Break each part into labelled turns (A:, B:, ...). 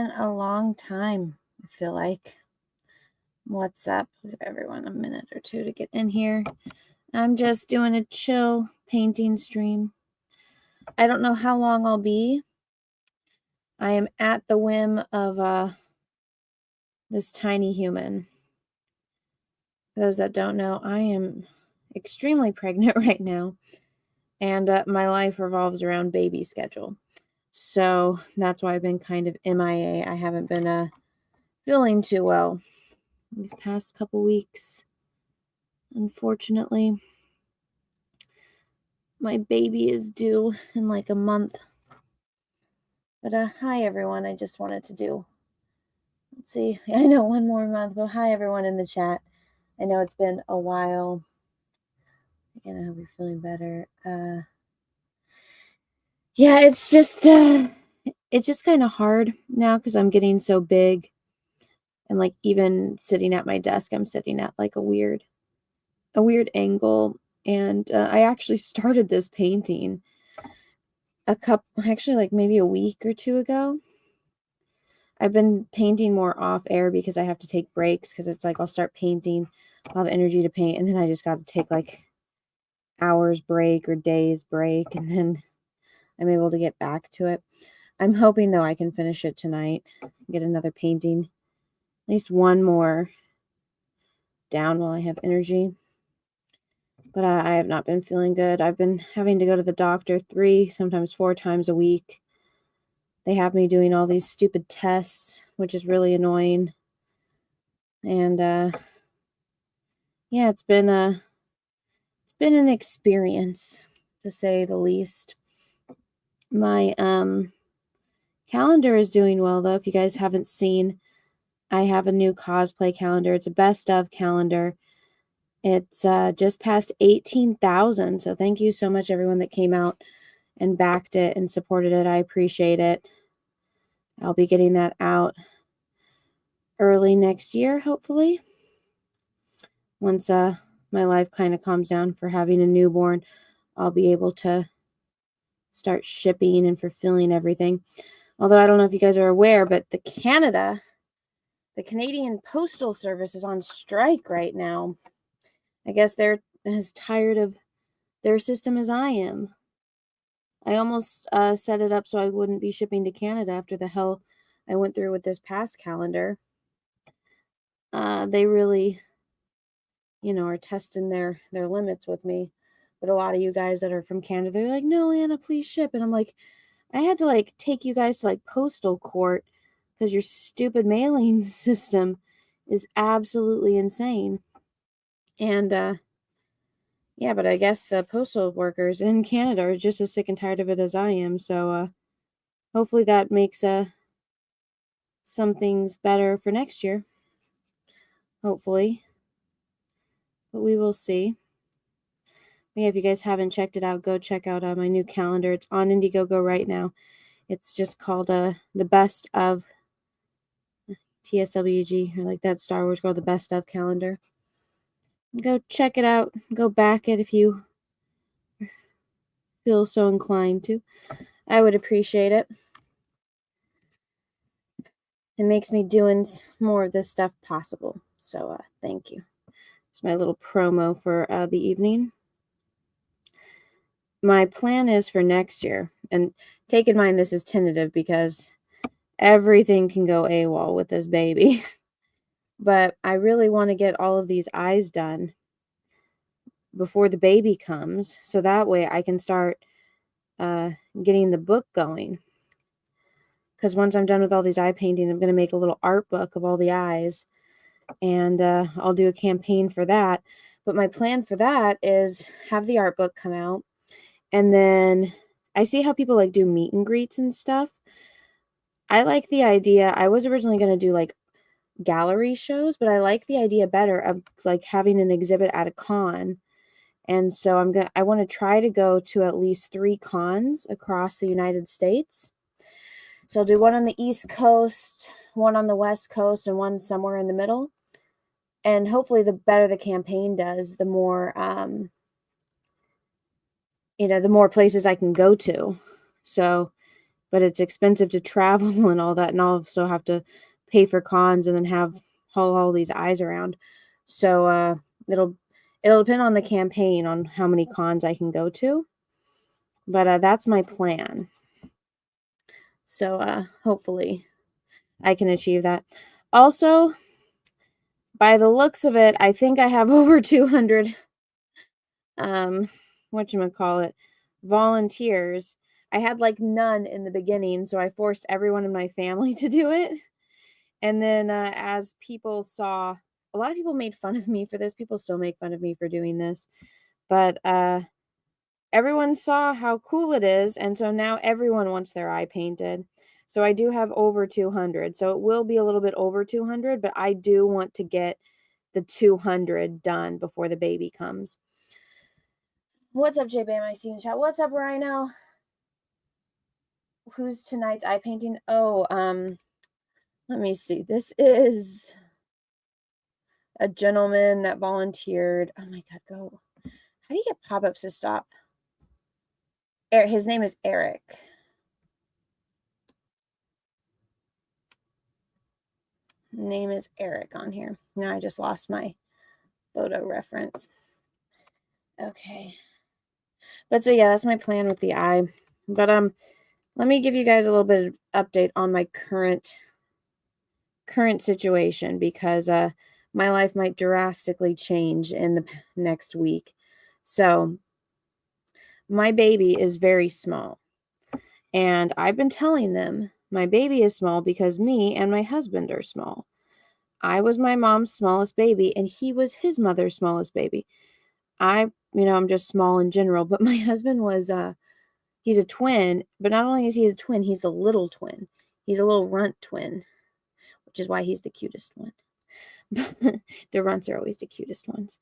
A: been a long time, I feel like. What's up? We'll give everyone a minute or two to get in here. I'm just doing a chill painting stream. I don't know how long I'll be. I am at the whim of this tiny human. For those that don't know, I am extremely pregnant right now, and my life revolves around baby schedule. So that's why I've been kind of MIA. I haven't been feeling too well these past couple weeks. Unfortunately, my baby is due in like a month. But hi everyone. I just wanted to do, let's see, I know one more month, but hi everyone in the chat. I know it's been a while. Again, I hope you're feeling better. Yeah, it's just kind of hard now because I'm getting so big, and like even sitting at my desk, I'm sitting at like a weird angle. And I actually started this painting like maybe a week or two ago. I've been painting more off air because I have to take breaks, because it's like I'll start painting, I'll have energy to paint, and then I just got to take like hours break or days break, and then I'm able to get back to it. I'm hoping though I can finish it tonight, get another painting, at least one more down while I have energy. But I have not been feeling good. I've been having to go to the doctor 3, sometimes 4 times a week. They have me doing all these stupid tests, which is really annoying. And yeah, it's been an experience, to say the least. My calendar is doing well though. If you guys haven't seen, I have a new cosplay calendar. It's a best of calendar. It's just past 18,000. So thank you so much everyone that came out and backed it and supported it. I appreciate it. I'll be getting that out early next year, hopefully. Once my life kind of calms down for having a newborn, I'll be able to start shipping and fulfilling everything. Although I don't know if you guys are aware, but the Canadian Postal Service is on strike right now. I guess they're as tired of their system as I am. I almost set it up so I wouldn't be shipping to Canada after the hell I went through with this past calendar. They really, are testing their limits with me. But a lot of you guys that are from Canada, they're like, no, Anna, please ship. And I'm like, I had to like take you guys to like postal court because your stupid mailing system is absolutely insane. And yeah, but I guess the postal workers in Canada are just as sick and tired of it as I am. So hopefully that makes some things better for next year. Hopefully. But we will see. Yeah, if you guys haven't checked it out, go check out my new calendar. It's on Indiegogo right now. It's just called the Best of TSWG, or like that Star Wars girl, the Best of calendar. Go check it out. Go back it if you feel so inclined to. I would appreciate it. It makes me doing more of this stuff possible. So thank you. It's my little promo for the evening. My plan is for next year, and take in mind this is tentative because everything can go AWOL with this baby. But I really want to get all of these eyes done before the baby comes, so that way I can start getting the book going. Because once I'm done with all these eye paintings, I'm going to make a little art book of all the eyes, and I'll do a campaign for that. But my plan for that is have the art book come out, and then I see how people like do meet and greets and stuff. I like the idea. I was originally going to do like gallery shows, but I like the idea better of like having an exhibit at a con. And so I want to try to go to at least 3 cons across the United States. So I'll do one on the East Coast, one on the West Coast, and one somewhere in the middle. And hopefully the better the campaign does, the more the more places I can go to. So but it's expensive to travel and all that, and I'll also have to pay for cons and then have haul all these eyes around. So, it'll it'll depend on the campaign on how many cons I can go to, but, that's my plan. So, hopefully I can achieve that. Also, by the looks of it, I think I have over 200, um, whatchamacallit, volunteers. I had, like, none in the beginning, so I forced everyone in my family to do it, and then, as people saw a lot of people made fun of me for this, people still make fun of me for doing this, but, everyone saw how cool it is, and so now everyone wants their eye painted. So I do have over 200, so it will be a little bit over 200, but I do want to get the 200 done before the baby comes. What's up, J-Bam? I see in the chat. What's up, Rhino? Who's tonight's eye painting? Oh, let me see. This is a gentleman that volunteered. Oh my God, go. How do you get pop-ups to stop? His name is Eric. Name is Eric on here. Now I just lost my photo reference. Okay. But so yeah, that's my plan with the eye. But let me give you guys a little bit of update on my current situation, because my life might drastically change in the next week. So my baby is very small, and I've been telling them my baby is small because me and my husband are small. I was my mom's smallest baby, and he was his mother's smallest baby. I'm just small in general, but my husband was, he's a twin, but not only is he a twin, he's the little twin. He's a little runt twin, which is why he's the cutest one. The runts are always the cutest ones.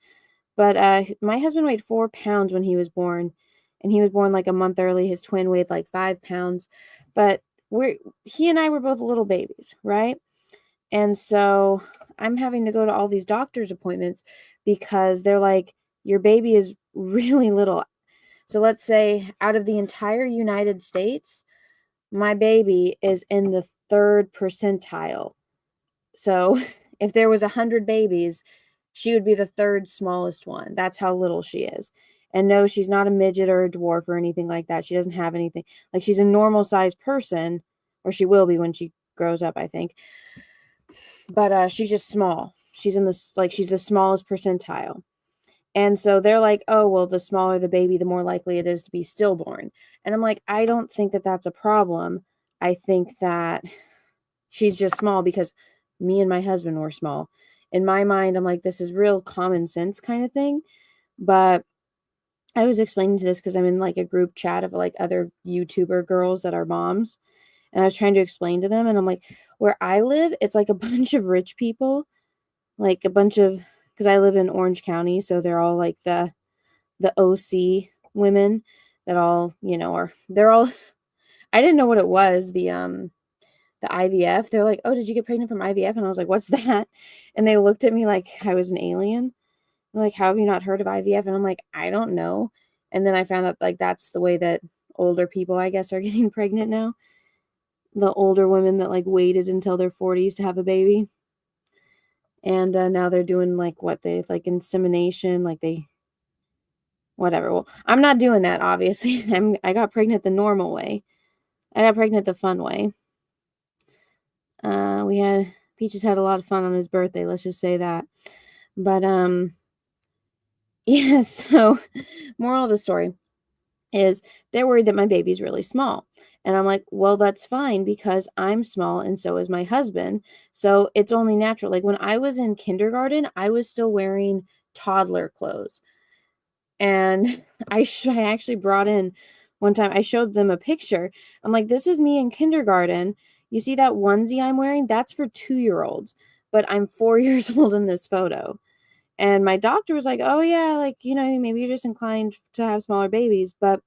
A: But my husband weighed 4 pounds when he was born, and he was born like a month early. His twin weighed like 5 pounds. But he and I were both little babies, right? And so I'm having to go to all these doctor's appointments because they're like, your baby is really little. So let's say out of the entire United States, my baby is in the 3rd percentile. So if there was 100 babies, she would be the 3rd smallest one. That's how little she is. And no, she's not a midget or a dwarf or anything like that. She doesn't have anything. Like, she's a normal sized person, or she will be when she grows up, I think. But she's just small. She's she's the smallest percentile. And so they're like, oh, well, the smaller the baby, the more likely it is to be stillborn. And I'm like, I don't think that that's a problem. I think that she's just small because me and my husband were small. In my mind, I'm like, this is real common sense kind of thing. But I was explaining to this because I'm in like a group chat of like other YouTuber girls that are moms. And I was trying to explain to them, and I'm like, where I live, it's like a bunch of rich people, like a bunch of, because I live in Orange County, so they're all like the OC women that all, they're all, I didn't know what it was, the IVF. They're like, oh, did you get pregnant from IVF? And I was like, what's that? And they looked at me like I was an alien. They're like, how have you not heard of IVF? And I'm like, I don't know. And then I found out like that's the way that older people, I guess, are getting pregnant now. The older women that like waited until their 40s to have a baby. And now they're doing like what they like insemination, like they whatever. Well, I'm not doing that, obviously. I got pregnant the normal way. I got pregnant the fun way. Peaches had a lot of fun on his birthday, let's just say that. But yeah, so moral of the story is they're worried that my baby's really small. And I'm like, well, that's fine because I'm small and so is my husband. So it's only natural. Like when I was in kindergarten, I was still wearing toddler clothes. And I actually brought in one time, I showed them a picture. I'm like, this is me in kindergarten. You see that onesie I'm wearing? That's for 2-year-olds, but I'm 4 years old in this photo. And my doctor was like, oh yeah, like, maybe you're just inclined to have smaller babies. But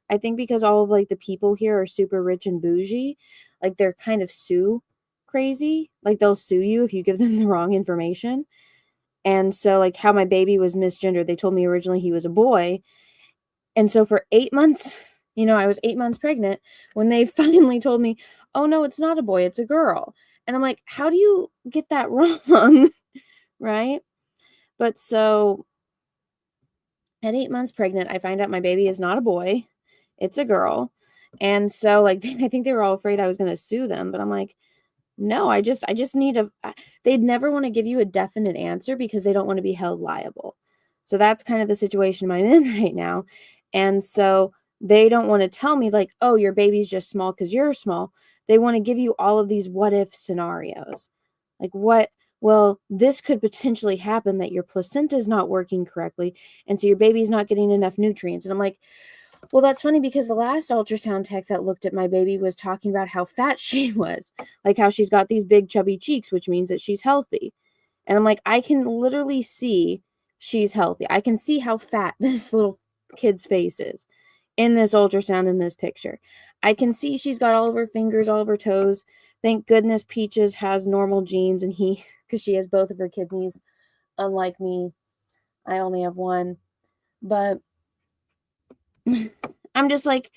A: I think because all of like the people here are super rich and bougie, like they're kind of sue crazy. Like they'll sue you if you give them the wrong information. And so like how my baby was misgendered, they told me originally he was a boy. And so for 8 months, I was 8 months pregnant when they finally told me, "Oh, no, it's not a boy, it's a girl." And I'm like, "How do you get that wrong?" Right? But so at 8 months pregnant, I find out my baby is not a boy, it's a girl. And so, like, I think they were all afraid I was gonna sue them, but I'm like, "No, I just need they'd never wanna give you a definite answer because they don't wanna be held liable. So that's kind of the situation I'm in right now, and so they don't wanna tell me, like, "Oh, your baby's just small because 'cause you're small." They wanna give you all of these what if scenarios. Like, well, this could potentially happen that your placenta is not working correctly, and so your baby's not getting enough nutrients, and I'm like, well, that's funny because the last ultrasound tech that looked at my baby was talking about how fat she was, like how she's got these big chubby cheeks, which means that she's healthy. And I'm like, I can literally see she's healthy. I can see how fat this little kid's face is in this ultrasound in this picture. I can see she's got all of her fingers, all of her toes. Thank goodness Peaches has normal genes and because she has both of her kidneys. Unlike me, I only have one. But I'm just like,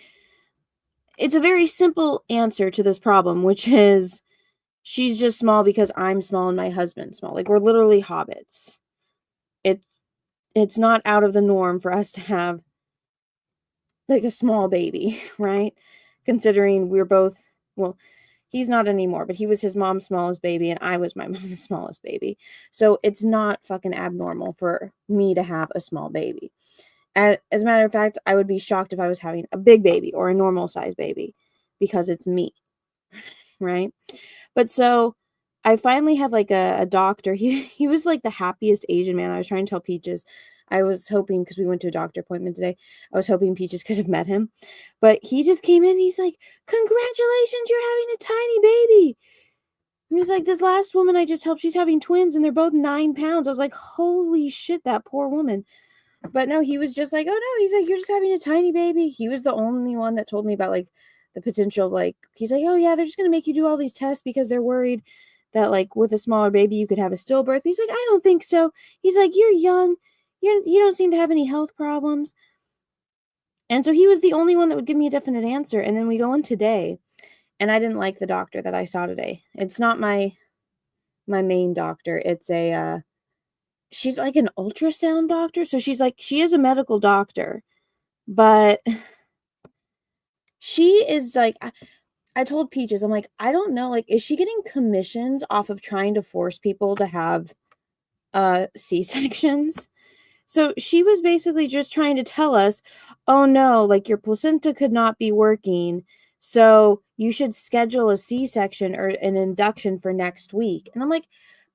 A: it's a very simple answer to this problem, which is she's just small because I'm small and my husband's small. Like, we're literally hobbits. It's it's not out of the norm for us to have like a small baby, right? Considering we're both, well, he's not anymore, but he was his mom's smallest baby and I was my mom's smallest baby. So it's not fucking abnormal for me to have a small baby. As a matter of fact, I would be shocked if I was having a big baby or a normal size baby because it's me, right? But so I finally had like a doctor. He was like the happiest Asian man. I was trying to tell Peaches. I was hoping because we went to a doctor appointment today. I was hoping Peaches could have met him. But he just came in. He's like, "Congratulations, you're having a tiny baby." He was like, "This last woman I just helped, she's having twins and they're both 9 pounds." I was like, "Holy shit, that poor woman." But no, he was just like, "Oh no," he's like, "You're just having a tiny baby." He was the only one that told me about like the potential, like, he's like, "Oh yeah, they're just gonna make you do all these tests because they're worried that like with a smaller baby you could have a stillbirth." But he's like, "I don't think so." He's like, "You're young. You don't seem to have any health problems." And so he was the only one that would give me a definite answer. And then we go in today, and I didn't like the doctor that I saw today. It's not my main doctor. It's a she's like an ultrasound doctor. So she is a medical doctor, but she is like I told Peaches, I'm like, I don't know, like, is she getting commissions off of trying to force people to have C-sections? So she was basically just trying to tell us, "Oh no, like your placenta could not be working, so you should schedule a C-section or an induction for next week." And I'm like,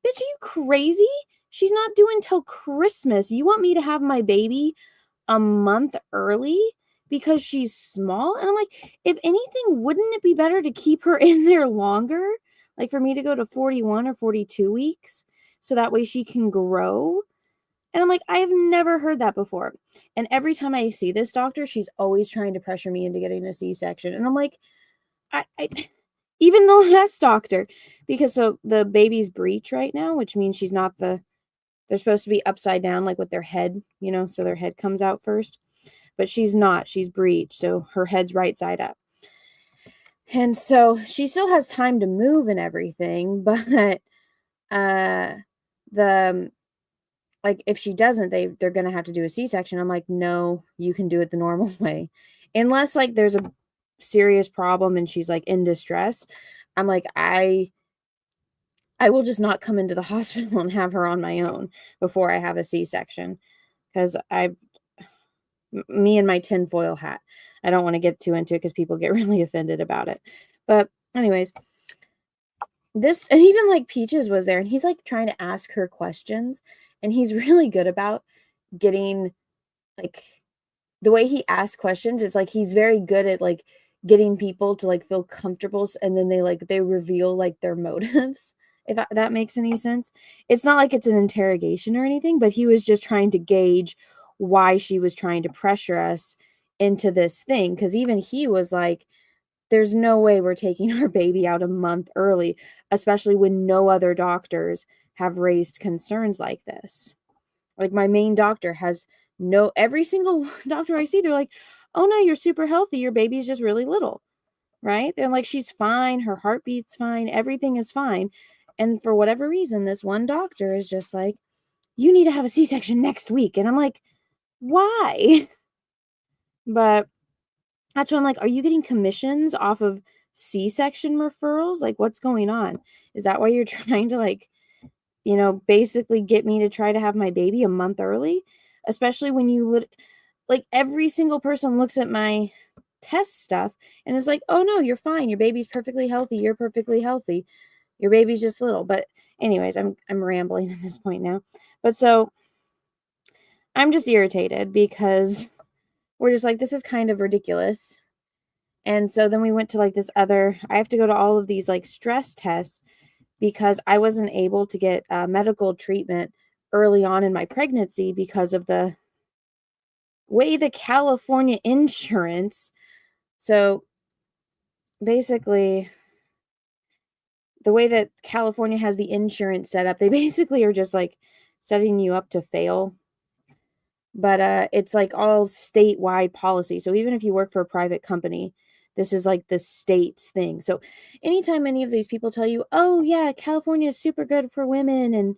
A: "Bitch, are you crazy? She's not doing till Christmas. You want me to have my baby a month early because she's small?" And I'm like, "If anything, wouldn't it be better to keep her in there longer? Like for me to go to 41 or 42 weeks so that way she can grow?" And I'm like, I have never heard that before. And every time I see this doctor, she's always trying to pressure me into getting a C-section. And I'm like, I even the last doctor, because so the baby's breech right now, which means she's not they're supposed to be upside down, like with their head, so their head comes out first. But she's not. She's breech, so her head's right side up. And so she still has time to move and everything, but the like if she doesn't, they're gonna have to do a C-section. I'm like, no, you can do it the normal way. Unless like there's a serious problem and she's like in distress. I'm like, I will just not come into the hospital and have her on my own before I have a C-section. Because me and my tinfoil hat. I don't want to get too into it because people get really offended about it. But anyways, this, and even like Peaches was there and he's like trying to ask her questions and he's really good about getting like the way he asks questions. It's like he's very good at like getting people to like feel comfortable and then they reveal like their motives, if that makes any sense. It's not like it's an interrogation or anything, but he was just trying to gauge why she was trying to pressure us into this thing, because even he was like, there's no way we're taking our baby out a month early, especially when no other doctors have raised concerns like this. Like my main doctor has no, every single doctor I see, they're like, "Oh, no, you're super healthy. Your baby's just really little." Right? They're like, "She's fine. Her heartbeat's fine. Everything is fine." And for whatever reason, this one doctor is just like, "You need to have a C-section next week." And I'm like, "Why?" But that's when I'm like, "Are you getting commissions off of C-section referrals? Like, what's going on? Is that why you're trying to, like, basically get me to try to have my baby a month early?" Especially when like, every single person looks at my test stuff and is like, "Oh, no, you're fine. Your baby's perfectly healthy. You're perfectly healthy. Your baby's just little." But anyways, I'm rambling at this point now. But so I'm just irritated because we're just like, "This is kind of ridiculous." And so then we went to, like, this other I have to go to all of these, like, stress tests because I wasn't able to get, medical treatment early on in my pregnancy because of the way the California insurance so, basically, the way that California has the insurance set up, they basically are just, like, setting you up to fail. But, it's, like, all statewide policy, so even if you work for a private company, this is, like, the state's thing. So, anytime any of these people tell you, "Oh, yeah, California is super good for women and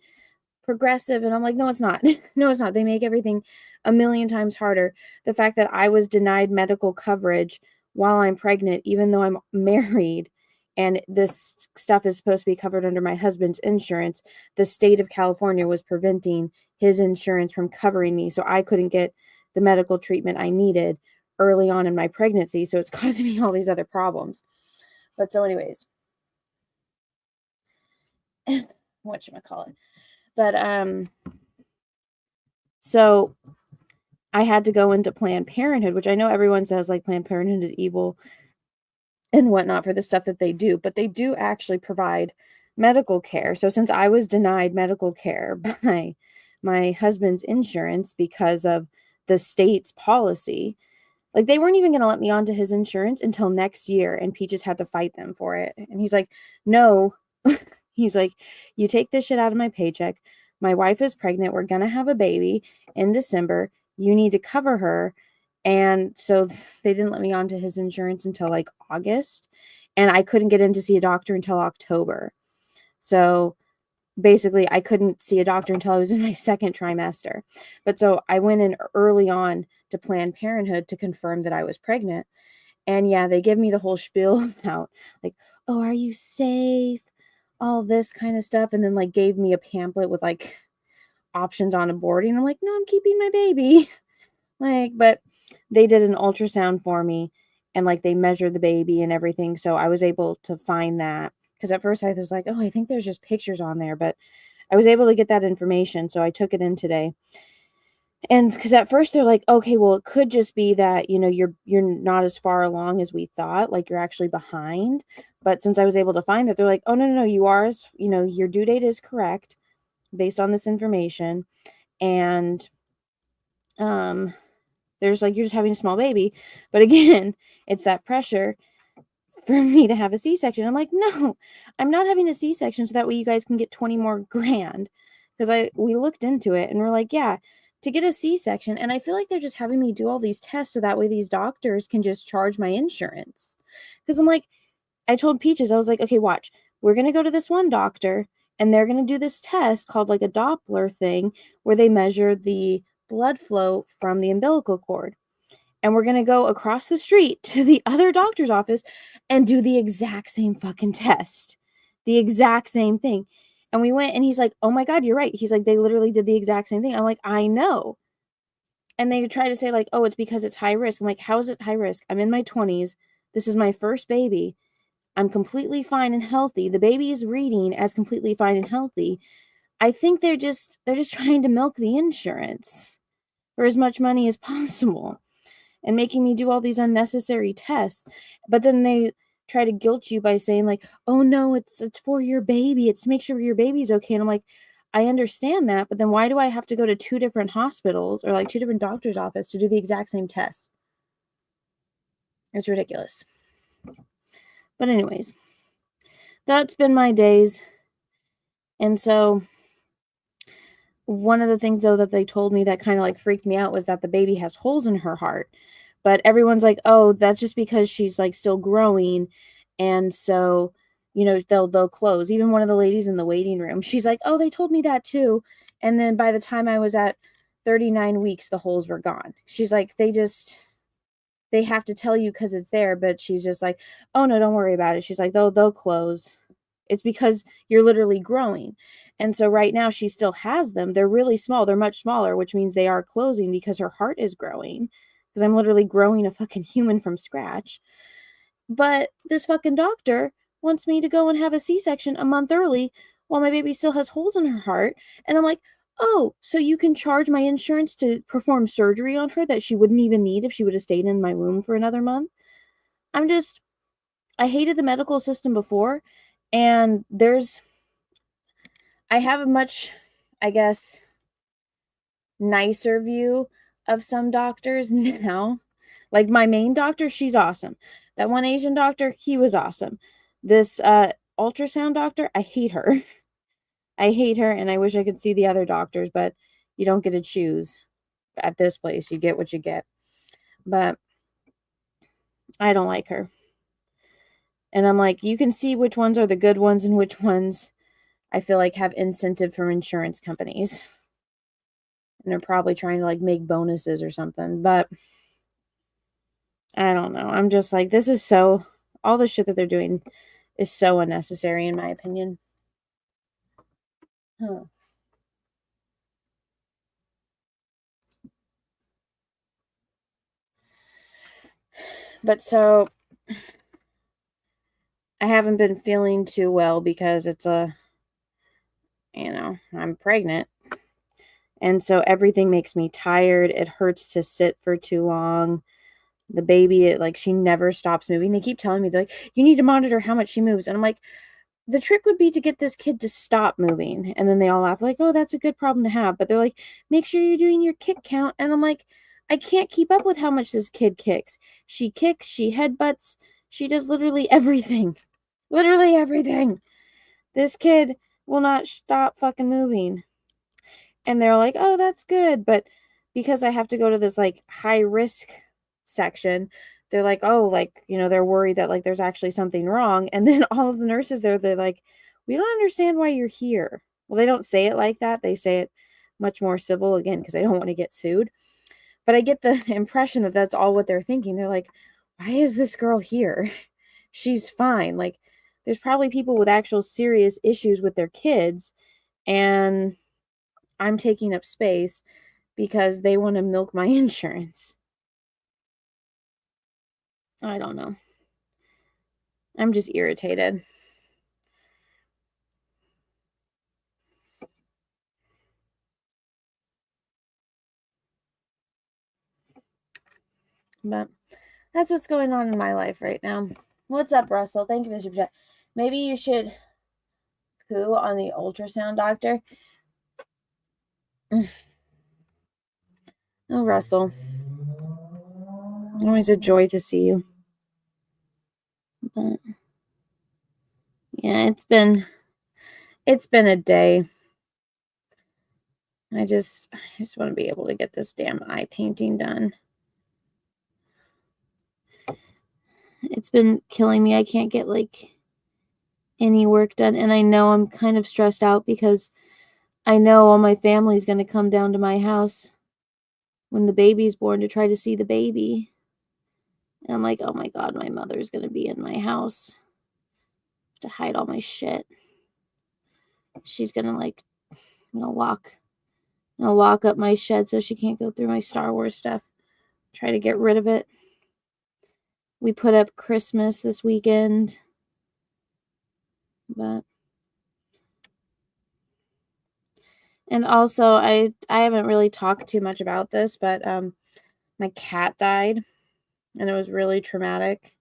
A: progressive," and I'm like, "No, it's not. No, it's not. They make everything a million times harder." The fact that I was denied medical coverage while I'm pregnant, even though I'm married, and this stuff is supposed to be covered under my husband's insurance, the state of California was preventing his insurance from covering me, so I couldn't get the medical treatment I needed early on in my pregnancy, so it's causing me all these other problems. But so anyways, whatchamacallit. But, so I had to go into Planned Parenthood, which I know everyone says, like, Planned Parenthood is evil and whatnot for the stuff that they do, but they do actually provide medical care. So since I was denied medical care by my husband's insurance because of the state's policy, like, they weren't even gonna let me onto his insurance until next year, and Peaches had to fight them for it, and he's like, "No." He's like, "You take this shit out of my paycheck. My wife is pregnant. We're gonna have a baby in December. You need to cover her." And so they didn't let me onto his insurance until, like, August, and I couldn't get in to see a doctor until October. So basically, I couldn't see a doctor until I was in my second trimester. But so I went in early on to Planned Parenthood to confirm that I was pregnant. And yeah, they give me the whole spiel about, like, "Oh, are you safe?" All this kind of stuff. And then, like, gave me a pamphlet with, like, options on aborting. I'm like, "No, I'm keeping my baby." Like, but they did an ultrasound for me and, like, they measured the baby and everything. So I was able to find that. Because at first I was like, "Oh, I think there's just pictures on there." But I was able to get that information, so I took it in today. And because at first they're like, "Okay, well, it could just be that, you're not as far along as we thought, like, you're actually behind." But since I was able to find that, they're like, "Oh, no, no, no, you are your due date is correct based on this information." And, um, there's like, "You're just having a small baby." But again, it's that pressure for me to have a C-section. I'm like, "No, I'm not having a C-section so that way you guys can get 20 more grand." Because we looked into it and we're like, "Yeah, to get a C-section," and I feel like they're just having me do all these tests so that way these doctors can just charge my insurance. Because I'm like, I told Peaches, I was like, "Okay, watch. We're gonna go to this one doctor and they're gonna do this test called like a Doppler thing where they measure the blood flow from the umbilical cord, and we're gonna go across the street to the other doctor's office and do the exact same fucking test. The exact same thing." And we went and he's like, "Oh my god, you're right." He's like, "They literally did the exact same thing." I'm like, "I know." And they try to say like, "Oh, it's because it's high risk." I'm like, "How is it high risk? I'm in my 20s. This is my first baby. I'm completely fine and healthy. The baby is reading as completely fine and healthy." I think they're just trying to milk the insurance for as much money as possible and making me do all these unnecessary tests. But then they try to guilt you by saying like, "Oh no, it's for your baby. It's to make sure your baby's okay." And I'm like, "I understand that, but then why do I have to go to two different hospitals or like two different doctors' office to do the exact same test?" It's ridiculous. But anyways, that's been my days. And so one of the things though that they told me that kind of like freaked me out was that the baby has holes in her heart. But everyone's like, "Oh, that's just because she's, like, still growing, and so, they'll close." Even one of the ladies in the waiting room, she's like, "Oh, they told me that too." And then by the time I was at 39 weeks, the holes were gone. She's like, they have to tell you because it's there," but she's just like, "Oh, no, don't worry about it." She's like, They'll close. It's because you're literally growing." And so right now she still has them. They're really small. They're much smaller, which means they are closing because her heart is growing. Because I'm literally growing a fucking human from scratch. But this fucking doctor wants me to go and have a C-section a month early while my baby still has holes in her heart. And I'm like, "Oh, so you can charge my insurance to perform surgery on her that she wouldn't even need if she would have stayed in my womb for another month?" I'm just, I hated the medical system before. And I have a much, I guess, nicer view of some doctors now. Like my main doctor, she's awesome. That one Asian doctor, he was awesome. This ultrasound doctor, I hate her. I hate her, and I wish I could see the other doctors, but you don't get to choose at this place. You get what you get. But I don't like her. And I'm like, you can see which ones are the good ones and which ones I feel like have incentive from insurance companies. And they're probably trying to like make bonuses or something. But I don't know. I'm just like, this is so, all the shit that they're doing is so unnecessary, in my opinion. Huh. But so, I haven't been feeling too well because I'm pregnant. And so everything makes me tired. It hurts to sit for too long. The baby, she never stops moving. They keep telling me, they're like, "You need to monitor how much she moves." And I'm like, the trick would be to get this kid to stop moving. And then they all laugh like, "Oh, that's a good problem to have." But they're like, "Make sure you're doing your kick count." And I'm like, I can't keep up with how much this kid kicks. She kicks, she headbutts, she does literally everything. Literally everything. This kid will not stop fucking moving. And they're like, "Oh, that's good." But because I have to go to this high risk section, they're like, "Oh, they're worried that there's actually something wrong." And then all of the nurses there, they're like, "We don't understand why you're here." Well, they don't say it like that. They say it much more civil, again, because they don't want to get sued. But I get the impression that that's all what they're thinking. They're like, "Why is this girl here? She's fine." There's probably people with actual serious issues with their kids, and I'm taking up space because they want to milk my insurance. I don't know. I'm just irritated. But that's what's going on in my life right now. What's up, Russell? Thank you for the super chat. Maybe you should poo on the ultrasound doctor. Oh, Russell. Always a joy to see you. But yeah, it's been a day. I just want to be able to get this damn eye painting done. It's been killing me. I can't get any work done, and I know I'm kind of stressed out because I know all my family's going to come down to my house when the baby's born to try to see the baby. And I'm like, "Oh my God, my mother's going to be in my house to hide all my shit." She's going to lock up my shed so she can't go through my Star Wars stuff. Try to get rid of it. We put up Christmas this weekend. And also, I haven't really talked too much about this, but my cat died, and it was really traumatic.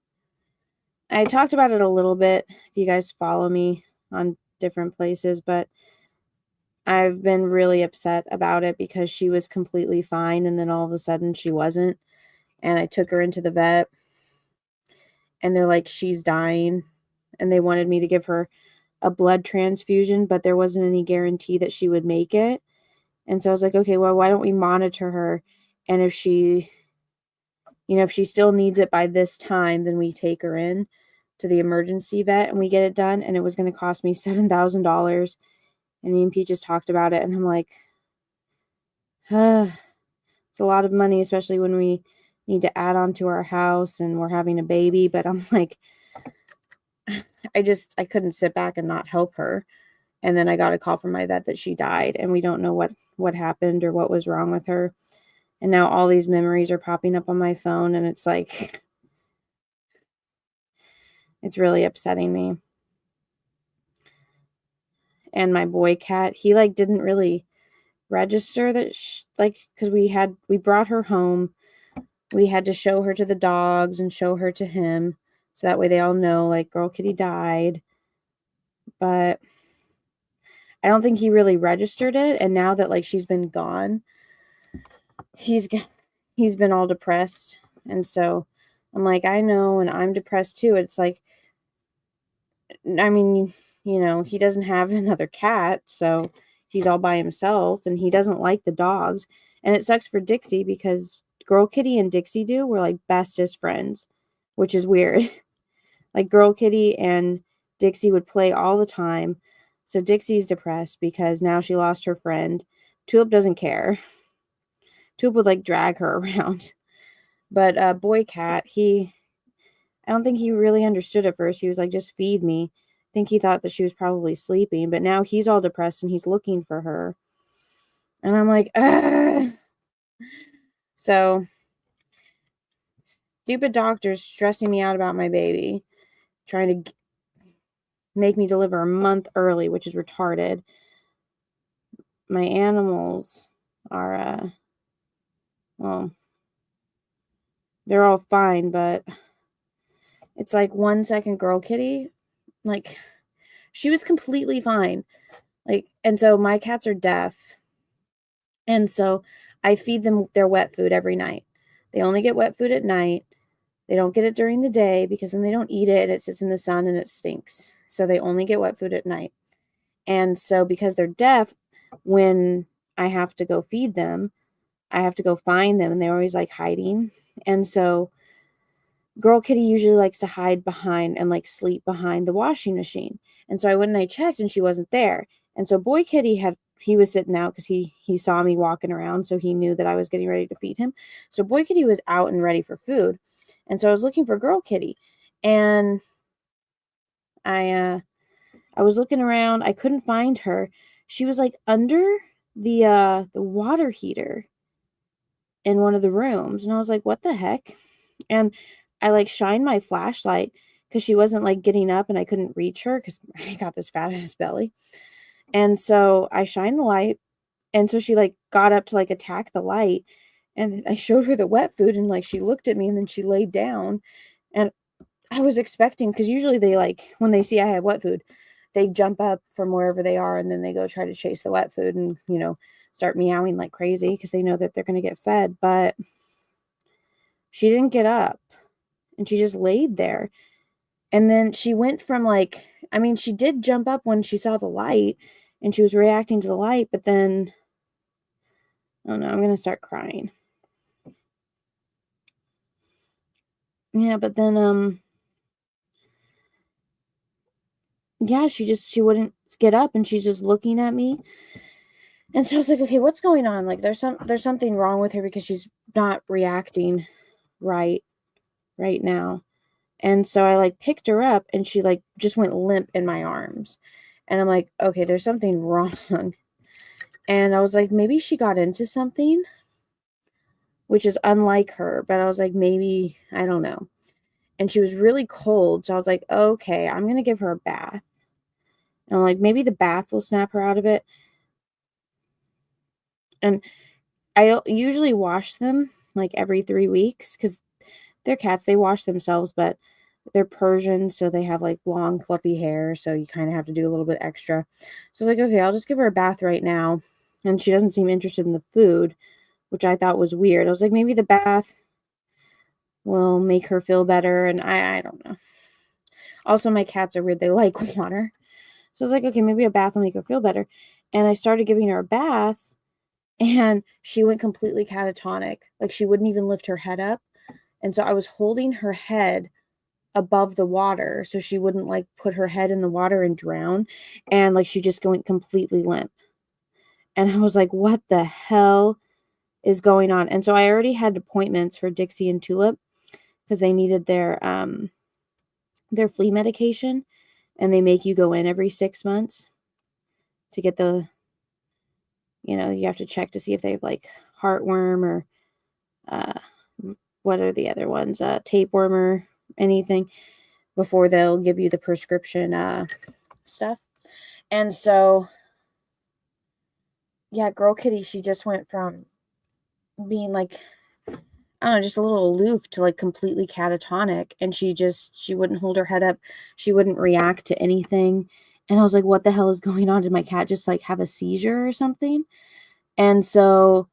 A: I talked about it a little bit if you guys follow me on different places, but I've been really upset about it because she was completely fine, and then all of a sudden she wasn't. And I took her into the vet, and they're like, "She's dying." And they wanted me to give her a blood transfusion, but there wasn't any guarantee that she would make it. And so I was like, "Okay, well, why don't we monitor her? And if she You know, if she still needs it by this time, then we take her in to the emergency vet and we get it done. And it was going to cost me $7,000. And me and Peaches talked about it. And I'm like, it's a lot of money, especially when we need to add on to our house and we're having a baby. But I'm like, I couldn't sit back and not help her. And then I got a call from my vet that she died, and we don't know what happened or what was wrong with her. And now all these memories are popping up on my phone, and it's like, it's really upsetting me. And my boy cat, he like didn't really register that because we brought her home. We had to show her to the dogs and show her to him, so that way they all know like girl kitty died. But I don't think he really registered it. And now that like she's been gone, he's been all depressed. And so I'm like, I know, and I'm depressed too. It's like, I mean, you know, he doesn't have another cat, so he's all by himself, and he doesn't like the dogs. And it sucks for Dixie because Girl Kitty and Dixie Doo were like bestest friends, which is weird. Like Girl Kitty and Dixie would play all the time. So Dixie's depressed because now she lost her friend. Tulip doesn't care. Tulip would like drag her around. But Boy Cat, I don't think he really understood at first. He was like, just feed me. I think he thought that she was probably sleeping, but now he's all depressed and he's looking for her. And I'm like, ugh. So, stupid doctors stressing me out about my baby, trying to make me deliver a month early, which is retarded. My animals are, well, they're all fine, but it's like 1 second Girl Kitty, like, she was completely fine. Like, and so my cats are deaf. And so I feed them their wet food every night. They only get wet food at night. They don't get it during the day because then they don't eat it and it sits in the sun and it stinks. So they only get wet food at night. And so because they're deaf, when I have to go feed them, I have to go find them, and they're always like hiding. And so Girl Kitty usually likes to hide behind and like sleep behind the washing machine. And so I went and I checked and she wasn't there. And so Boy Kitty he was sitting out because he saw me walking around, so he knew that I was getting ready to feed him. So Boy Kitty was out and ready for food. And so I was looking for Girl Kitty. And I was looking around, I couldn't find her. She was like under the water heater in one of the rooms. And I was like, what the heck? And I like shined my flashlight because she wasn't like getting up and I couldn't reach her because I got this fat ass belly. And so I shined the light. And so she like got up to like attack the light. And I showed her the wet food and like she looked at me and then she laid down. And I was expecting, because usually they like, when they see I have wet food, they jump up from wherever they are and then they go try to chase the wet food and, you know, start meowing like crazy because they know that they're going to get fed. But she didn't get up and she just laid there. And then she went from like, I mean, she did jump up when she saw the light and she was reacting to the light, but then, oh no, I'm going to start crying. Yeah, but then, yeah, she wouldn't get up and she's just looking at me. And so I was like, okay, what's going on? Like there's something wrong with her because she's not reacting right now. And so I like picked her up and she like just went limp in my arms. And I'm like, okay, there's something wrong. And I was like, maybe she got into something, which is unlike her. But I was like, maybe, I don't know. And she was really cold. So I was like, okay, I'm going to give her a bath. And I'm like, maybe the bath will snap her out of it. And I usually wash them like every 3 weeks because they're cats. They wash themselves, but they're Persian, so they have like long, fluffy hair. So you kind of have to do a little bit extra. So I was like, okay, I'll just give her a bath right now. And she doesn't seem interested in the food, which I thought was weird. I was like, maybe the bath will make her feel better. And I don't know. Also, my cats are weird. They like water. So I was like, okay, maybe a bath will make her feel better. And I started giving her a bath, and she went completely catatonic. Like she wouldn't even lift her head up. And so I was holding her head above the water so she wouldn't like put her head in the water and drown, and like she just went completely limp. And I was like, what the hell is going on? And so I already had appointments for Dixie and Tulip because they needed their flea medication, and they make you go in every 6 months to get you have to check to see if they have like heartworm or uh what are the other ones, tapeworm or anything, before they'll give you the prescription stuff. And so yeah, girl kitty, she just went from being like, I don't know, just a little aloof to like completely catatonic. And she wouldn't hold her head up. She wouldn't react to anything. And I was like, what the hell is going on? Did my cat just like have a seizure or something? And so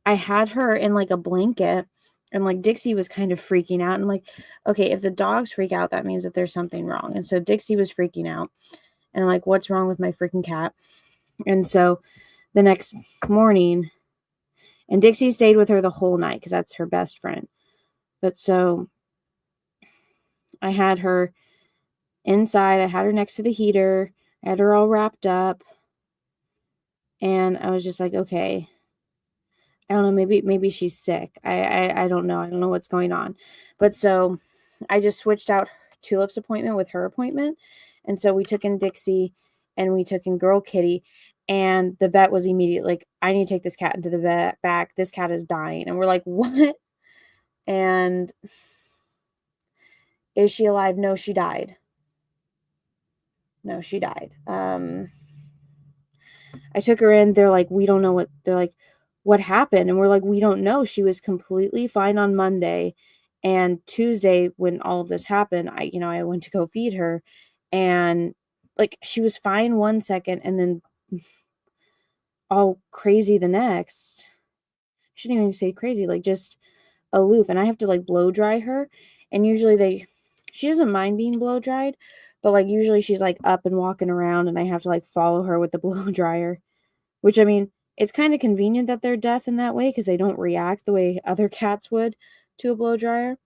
A: I had her in like a blanket, and like Dixie was kind of freaking out. And I'm like, okay, if the dogs freak out, that means that there's something wrong. And so Dixie was freaking out. And I'm like, what's wrong with my freaking cat? And so the next morning, and Dixie stayed with her the whole night because that's her best friend. But so I had her inside. I had her next to the heater. I had her all wrapped up. And I was just like, okay, I don't know, maybe she's sick. I don't know. I don't know what's going on. But so I just switched out Tulip's appointment with her appointment. And so we took in Dixie and we took in Girl Kitty. And the vet was immediately like, I need to take this cat into the vet back. This cat is dying. And we're like, what? And is she alive? No, she died. No, she died. I took her in. They're like, we don't know what happened? And we're like, we don't know. She was completely fine on Monday. And Tuesday, when all of this happened, I went to go feed her, and like she was fine one second and then all crazy the next. I shouldn't even say crazy, like just aloof. And I have to like blow dry her. And usually she doesn't mind being blow dried, but like usually she's like up and walking around, and I have to like follow her with the blow dryer. Which, I mean, it's kind of convenient that they're deaf in that way because they don't react the way other cats would to a blow dryer.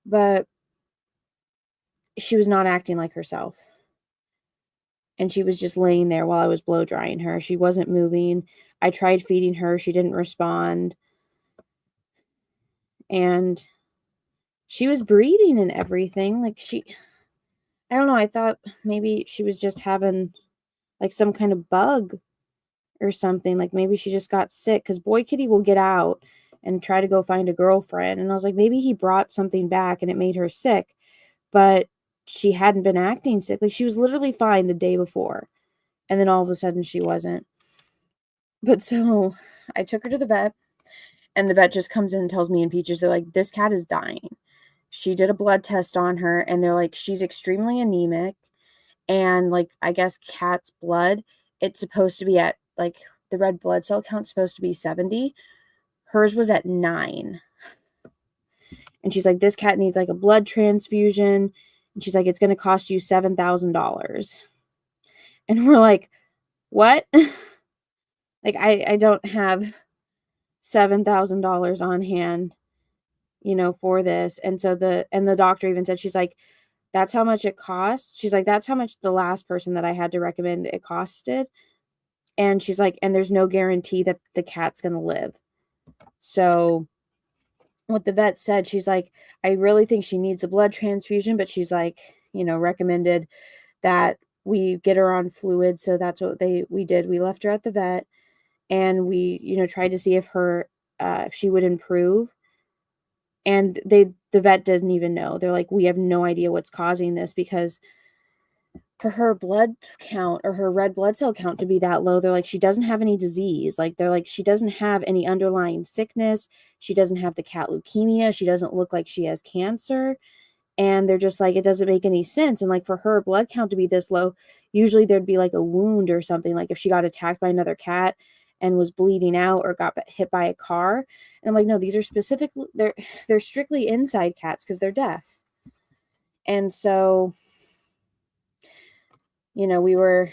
A: But she was not acting like herself. And she was just laying there while I was blow drying her. She wasn't moving. I tried feeding her. She didn't respond. And she was breathing and everything. I don't know. I thought maybe she was just having like some kind of bug or something. Like maybe she just got sick, because Boy Kitty will get out and try to go find a girlfriend. And I was like, maybe he brought something back and it made her sick. But she hadn't been acting sick. Like she was literally fine the day before. And then all of a sudden she wasn't. But so I took her to the vet, and the vet just comes in and tells me and Peaches, they're like, this cat is dying. She did a blood test on her, and they're like, she's extremely anemic. And like, I guess cat's blood, it's supposed to be at like, the red blood cell count's supposed to be 70. Hers was at 9. And she's like, this cat needs like a blood transfusion. And she's like, it's going to cost you $7,000. And we're like, what? Like, I don't have $7,000 on hand, for this. And so the doctor even said, she's like, that's how much it costs. She's like, that's how much the last person that I had to recommend it costed. And she's like, and there's no guarantee that the cat's going to live. So what the vet said, she's like, I really think she needs a blood transfusion, but she's like, recommended that we get her on fluid. So that's what we did. We left her at the vet, and we, tried to see if she would improve. And the vet didn't even know. They're like, we have no idea what's causing this, because for her blood count or her red blood cell count to be that low, they're like, she doesn't have any disease. Like, they're like, she doesn't have any underlying sickness. She doesn't have the cat leukemia. She doesn't look like she has cancer. And they're just like, it doesn't make any sense. And like, for her blood count to be this low, usually there'd be like a wound or something, like if she got attacked by another cat and was bleeding out or got hit by a car. And I'm like, no, these are they're strictly inside cats because they're deaf. And so, if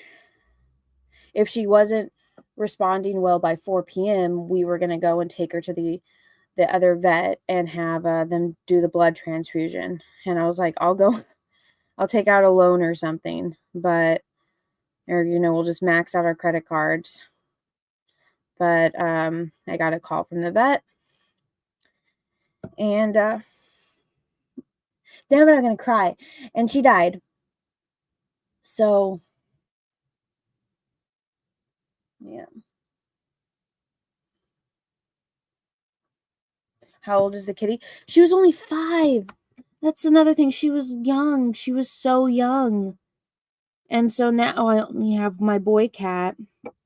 A: she wasn't responding well by 4 p.m., we were going to go and take her to the the other vet and have them do the blood transfusion. And I was like, I'll take out a loan or something, but, or, we'll just max out our credit cards. But I got a call from the vet, and damn it, I'm going to cry. And she died. So, yeah. How old is the kitty? She was only 5. That's another thing. She was young. She was so young. And so now I only have my boy cat,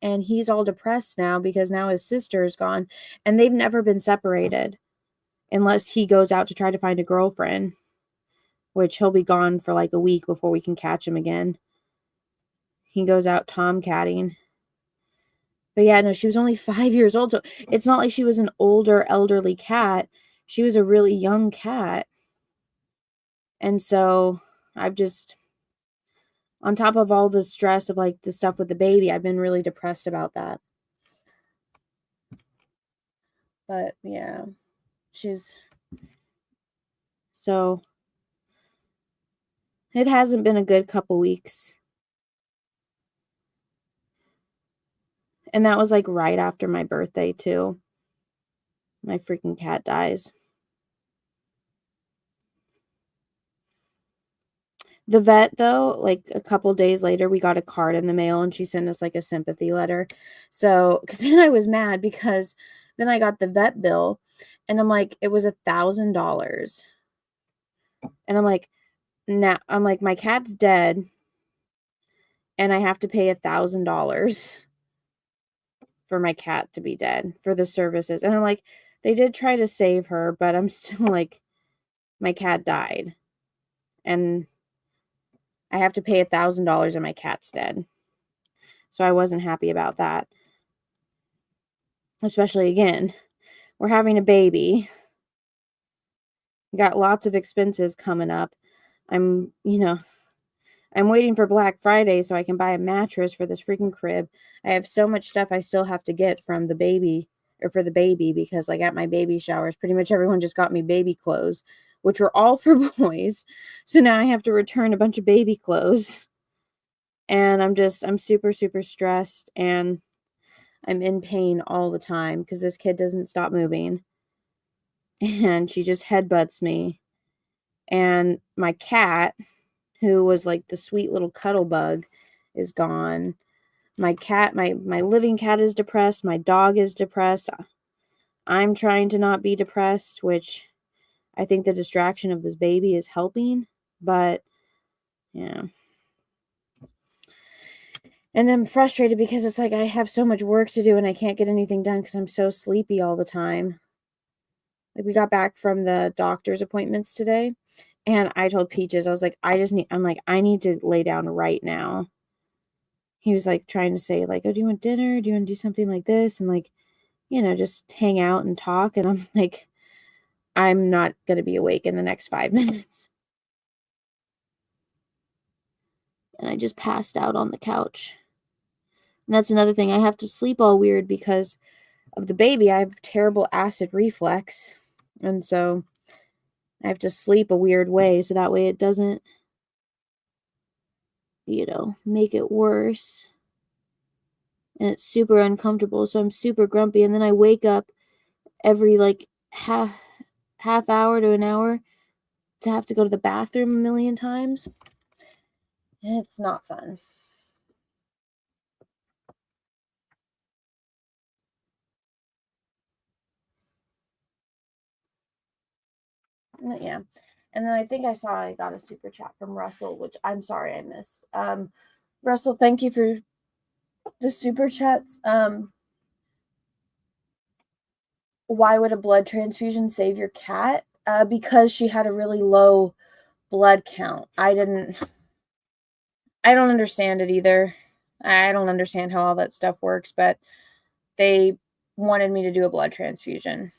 A: and he's all depressed now because now his sister is gone, and they've never been separated unless he goes out to try to find a girlfriend, which he'll be gone for like a week before we can catch him again. He goes out tomcatting. But yeah, no, she was only 5 years old, so it's not like she was an older, elderly cat. She was a really young cat. And so I've just, on top of all the stress of like the stuff with the baby, I've been really depressed about that. But yeah, so it hasn't been a good couple weeks. And that was like right after my birthday too. My freaking cat dies. The vet, though, like a couple days later, we got a card in the mail and she sent us like a sympathy letter. So, because then I was mad because then I got the vet bill and I'm like, it was $1,000. And I'm like, my cat's dead and I have to pay $1,000 for my cat to be dead for the services. And I'm like, they did try to save her, but I'm still like, my cat died. And I have to pay $1,000 and my cat's dead. So I wasn't happy about that. Especially, again, we're having a baby. We got lots of expenses coming up. I'm waiting for Black Friday so I can buy a mattress for this freaking crib. I have so much stuff I still have to get from the baby, or for the baby, because like at my baby showers, pretty much everyone just got me baby clothes, which were all for boys. So now I have to return a bunch of baby clothes. And I'm super, super stressed, and I'm in pain all the time because this kid doesn't stop moving. And she just headbutts me. And my cat, who was like the sweet little cuddle bug, is gone. My living cat is depressed. My dog is depressed. I'm trying to not be depressed, which I think the distraction of this baby is helping. But, yeah. And I'm frustrated because it's like I have so much work to do and I can't get anything done because I'm so sleepy all the time. Like, we got back from the doctor's appointments today, and I told Peaches, I was like, I need to lay down right now. He was like trying to say like, oh, do you want dinner? Do you want to do something like this? And like, just hang out and talk. And I'm like, I'm not going to be awake in the next 5 minutes. And I just passed out on the couch. And that's another thing. I have to sleep all weird because of the baby. I have terrible acid reflux. And so I have to sleep a weird way so that way it doesn't, make it worse. And it's super uncomfortable. So I'm super grumpy. And then I wake up every like half hour to an hour to have to go to the bathroom a million times. It's not fun. Yeah. And then I think I got a super chat from Russell, which I'm sorry I missed. Russell, thank you for the super chats. Why would a blood transfusion save your cat? Because she had a really low blood count. I don't understand it either. I don't understand how all that stuff works, but they wanted me to do a blood transfusion,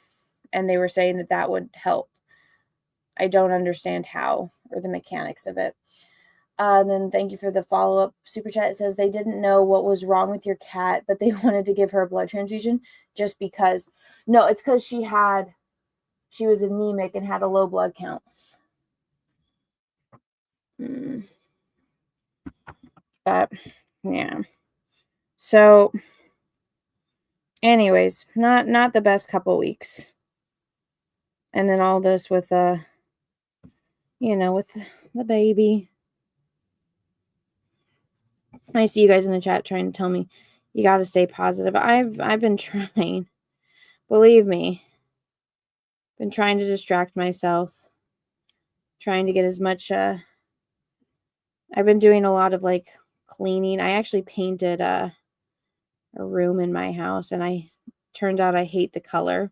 A: and they were saying that would help. I don't understand how or the mechanics of it. And then thank you for the follow-up super chat. It says they didn't know what was wrong with your cat, but they wanted to give her a blood transfusion just because. No, it's because she had She was anemic and had a low blood count. But yeah. So anyways, not the best couple weeks. And then all this with with the baby. I see you guys in the chat trying to tell me you got to stay positive. I've been trying. Believe me. Been trying to distract myself. Trying to get as much I've been doing a lot of like cleaning. I actually painted a room in my house, and turned out I hate the color.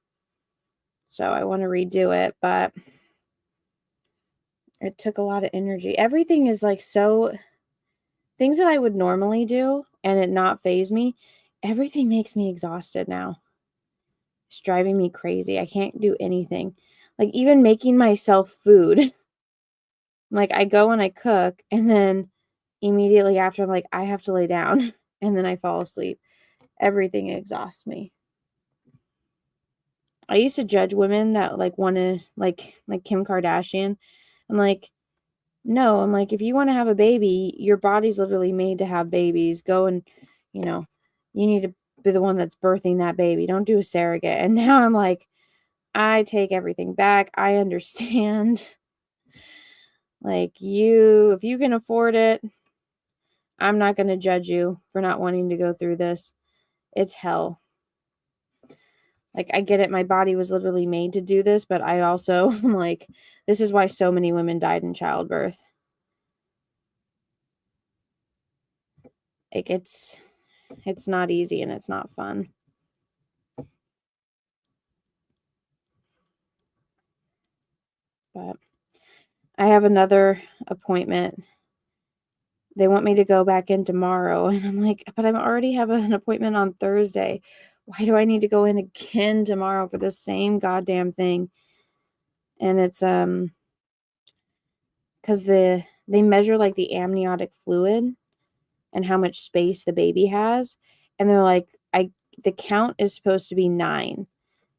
A: So I want to redo it, but it took a lot of energy. Everything is like things that I would normally do and it not faze me, everything makes me exhausted now. It's driving me crazy. I can't do anything. Like even making myself food. Like I go and I cook, and then immediately after I'm like, I have to lay down, and then I fall asleep. Everything exhausts me. I used to judge women that like want to like Kim Kardashian. I'm like, no, I'm like, if you want to have a baby, your body's literally made to have babies. Go and, you know, you need to be the one that's birthing that baby. Don't do a surrogate. And now I'm like, I take everything back. I understand. Like if you can afford it, I'm not going to judge you for not wanting to go through this. It's hell. Like, I get it. My body was literally made to do this, but I also am like, this is why so many women died in childbirth. Like, it's not easy and it's not fun. But I have another appointment. They want me to go back in tomorrow. And I'm like, but I already have an appointment on Thursday. Why do I need to go in again tomorrow for the same goddamn thing? And it's because they measure like the amniotic fluid and how much space the baby has. And they're like, the count is supposed to be 9.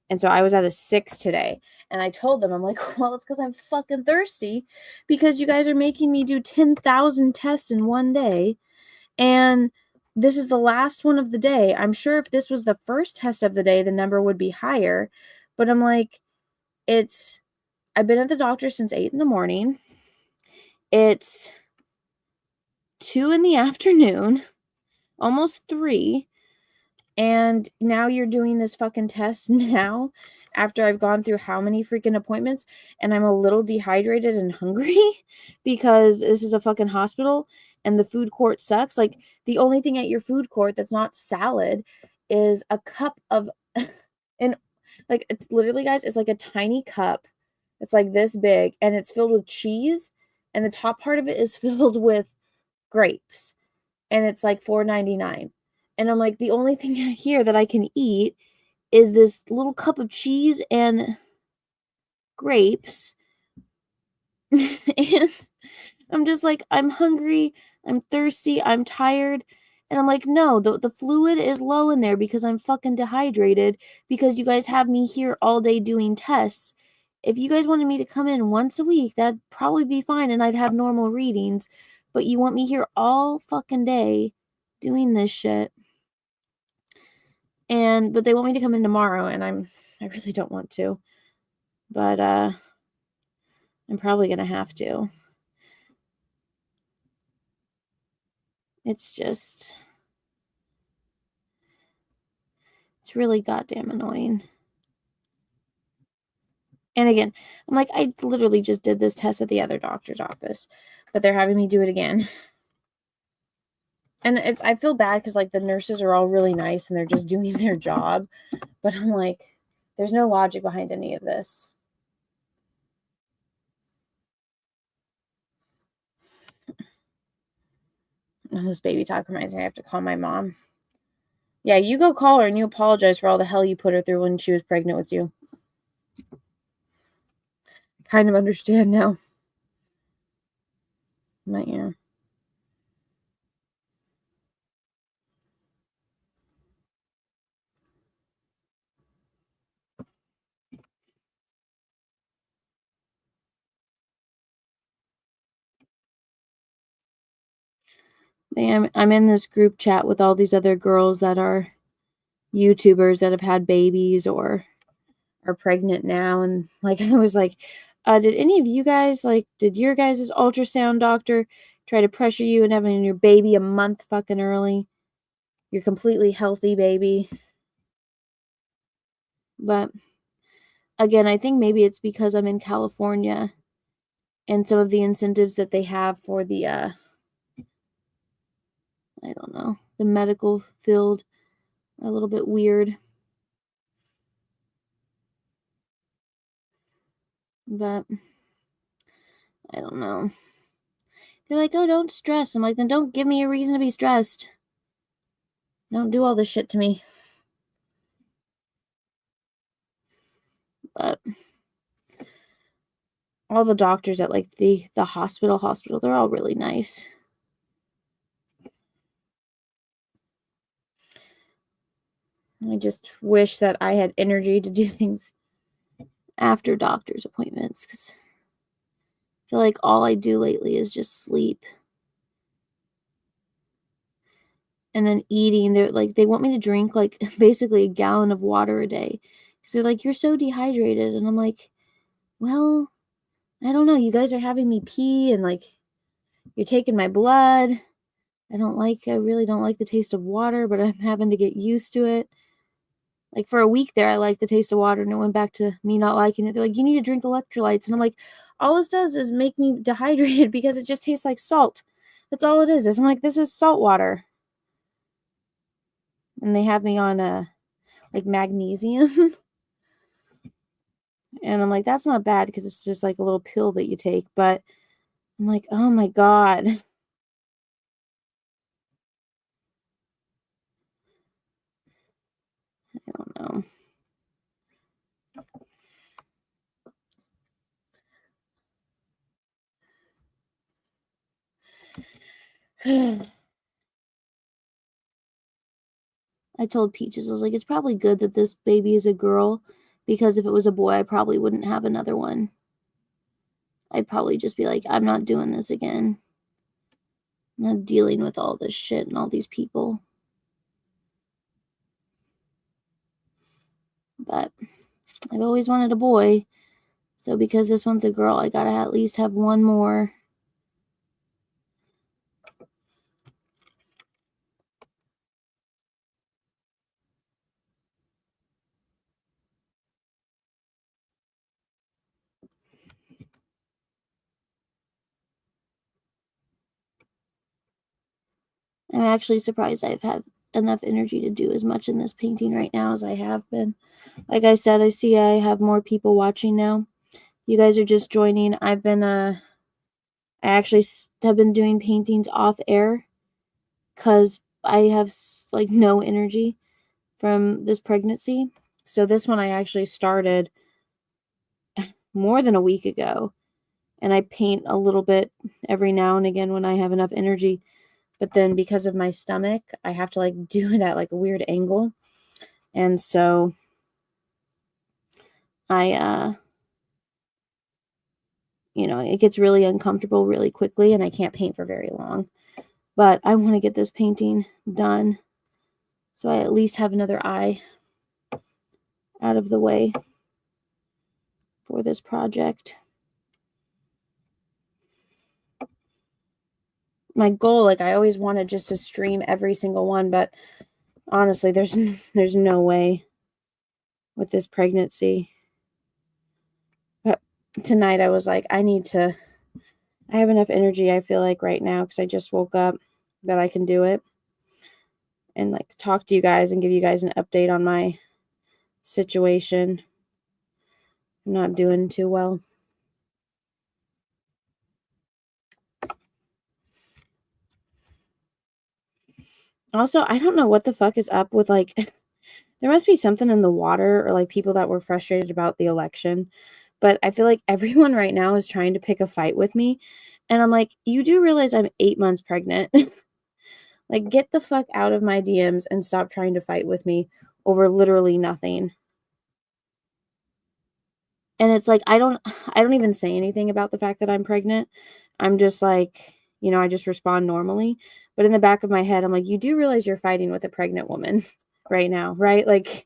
A: And so I was at a 6 today. And I told them, I'm like, well, it's because I'm fucking thirsty because you guys are making me do 10,000 tests in one day. And this is the last one of the day. I'm sure if this was the first test of the day, the number would be higher. But I'm like, I've been at the doctor since 8 in the morning. It's 2 in the afternoon, almost 3. And now you're doing this fucking test now after I've gone through how many freaking appointments, and I'm a little dehydrated and hungry because this is a fucking hospital and the food court sucks. Like the only thing at your food court that's not salad is a cup of and like it's literally guys, it's like a tiny cup. It's like this big and it's filled with cheese and the top part of it is filled with grapes and it's like $4.99. And I'm like, the only thing here that I can eat is this little cup of cheese and grapes. And I'm just like, I'm hungry, I'm thirsty, I'm tired. And I'm like, no, the fluid is low in there because I'm fucking dehydrated because you guys have me here all day doing tests. If you guys wanted me to come in once a week, that'd probably be fine and I'd have normal readings. But you want me here all fucking day doing this shit. But they want me to come in tomorrow and I really don't want to. But I'm probably going to have to. It's really goddamn annoying. And again, I'm like, I literally just did this test at the other doctor's office, but they're having me do it again. And I feel bad because like the nurses are all really nice and they're just doing their job. But I'm like, there's no logic behind any of this. Oh, this baby talk reminds me I have to call my mom. Yeah, you go call her and you apologize for all the hell you put her through when she was pregnant with you. I kind of understand now. But yeah. I'm in this group chat with all these other girls that are YouTubers that have had babies or are pregnant now, and, like, I was like, did any of you guys, like did your guys' ultrasound doctor try to pressure you into having your baby a month fucking early? Your completely healthy baby?" But, again, I think maybe it's because I'm in California and some of the incentives that they have for the, I don't know, the medical field are a little bit weird. But I don't know. They're like, "Oh, don't stress." I'm like, "Then don't give me a reason to be stressed. Don't do all this shit to me." But all the doctors at, like, the hospital, they're all really nice. I just wish that I had energy to do things after doctor's appointments, 'cause I feel like all I do lately is just sleep. And then eating, they're like they want me to drink, like, basically a gallon of water a day, because 'cause they're like, "You're so dehydrated," and I'm like, "Well, I don't know, you guys are having me pee and, like, you're taking my blood. I really don't like the taste of water, but I'm having to get used to it." Like, for a week there, I liked the taste of water, and it went back to me not liking it. They're like, "You need to drink electrolytes," and I'm like, "All this does is make me dehydrated because it just tastes like salt. That's all it is." I'm like, "This is salt water." And they have me on, like, magnesium, and I'm like, "That's not bad because it's just like a little pill that you take," but I'm like, "Oh my god." I don't know. I told Peaches, I was like, "It's probably good that this baby is a girl, because if it was a boy, I probably wouldn't have another one. I'd probably just be like, I'm not doing this again. I'm not dealing with all this shit and all these people." But I've always wanted a boy, so because this one's a girl, I gotta at least have one more. I'm actually surprised I've had enough energy to do as much in this painting right now as I have been. Like I said, I see I have more people watching now. You guys are just joining. I actually have been doing paintings off air because I have like no energy from this pregnancy. So this one I actually started more than a week ago, and I paint a little bit every now and again when I have enough energy. But then because of my stomach, I have to like do it at like a weird angle. And so I it gets really uncomfortable really quickly and I can't paint for very long. But I want to get this painting done so I at least have another eye out of the way for this project. My goal, like I always wanted just to stream every single one, but honestly, there's no way with this pregnancy. But tonight I was like, I have enough energy, I feel like right now, because I just woke up, that I can do it and like to talk to you guys and give you guys an update on my situation. I'm not doing too well. Also, I don't know what the fuck is up with like there must be something in the water or like people that were frustrated about the election. But I feel like everyone right now is trying to pick a fight with me. And I'm like, you do realize I'm 8 months pregnant. Like, get the fuck out of my DMs and stop trying to fight with me over literally nothing. And it's like I don't even say anything about the fact that I'm pregnant. I'm just like, I just respond normally. But in the back of my head, I'm like, you do realize you're fighting with a pregnant woman right now, right? Like,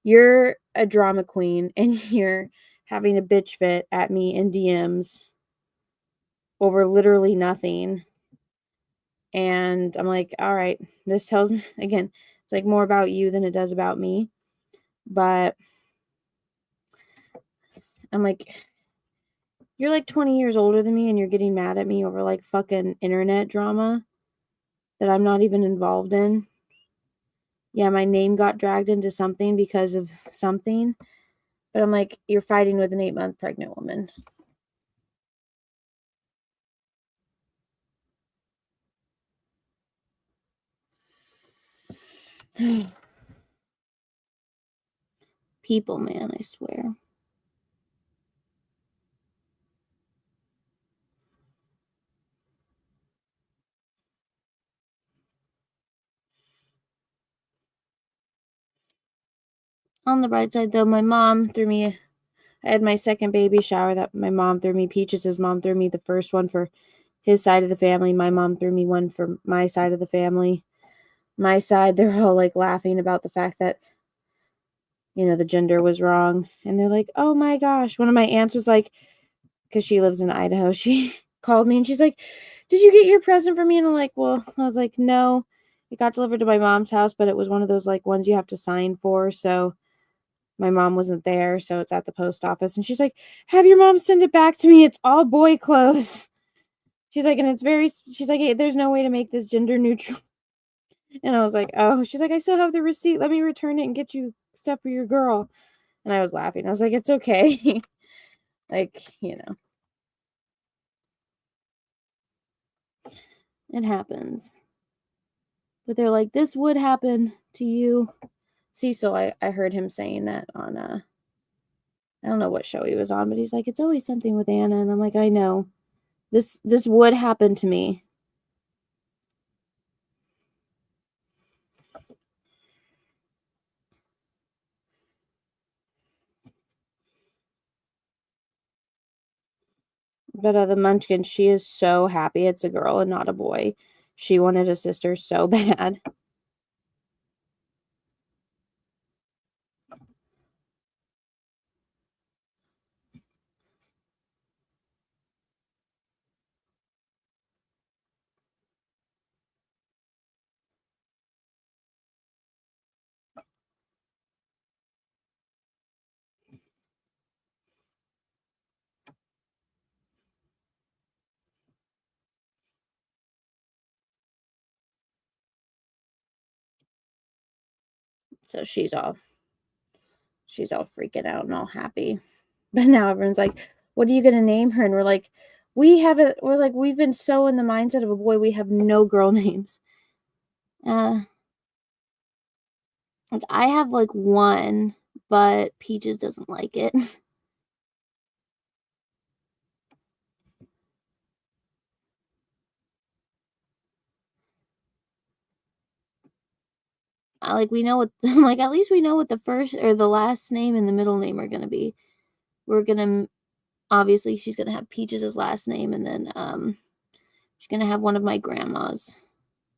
A: you're a drama queen and you're having a bitch fit at me in DMs over literally nothing. And I'm like, all right, this tells me, again, it's like more about you than it does about me. But I'm like, you're like 20 years older than me and you're getting mad at me over like fucking internet drama that I'm not even involved in. Yeah, my name got dragged into something because of something. But I'm like, you're fighting with an 8-month pregnant woman. People, man, I swear. On the bright side, though, my mom threw me. I had my second baby shower that my mom threw me. Peaches' mom threw me the first one for his side of the family. My mom threw me one for my side of the family. My side, they're all like laughing about the fact that, the gender was wrong. And they're like, oh my gosh. One of my aunts was like, because she lives in Idaho, she called me and she's like, did you get your present for me? And I'm like, well, I was like, no, it got delivered to my mom's house, but it was one of those like ones you have to sign for. So my mom wasn't there. So it's at the post office. And she's like, have your mom send it back to me. It's all boy clothes. She's like, and she's like, hey, there's no way to make this gender neutral. And I was like, oh, she's like, I still have the receipt. Let me return it and get you stuff for your girl. And I was laughing. I was like, it's okay. Like, it happens. But they're like, this would happen to you. See, so I heard him saying that on, I don't know what show he was on, but he's like, it's always something with Anna. And I'm like, I know. This would happen to me. But the Munchkin, she is so happy it's a girl and not a boy. She wanted a sister so bad. So she's all freaking out and all happy. But now everyone's like, what are you going to name her? And we're like, we've been so in the mindset of a boy, we have no girl names. I have like one, but Peaches doesn't like it. We know what, I'm like, at least we know what the first or the last name and the middle name are going to be. We're going to, obviously, she's going to have Peaches' last name, and then she's going to have one of my grandma's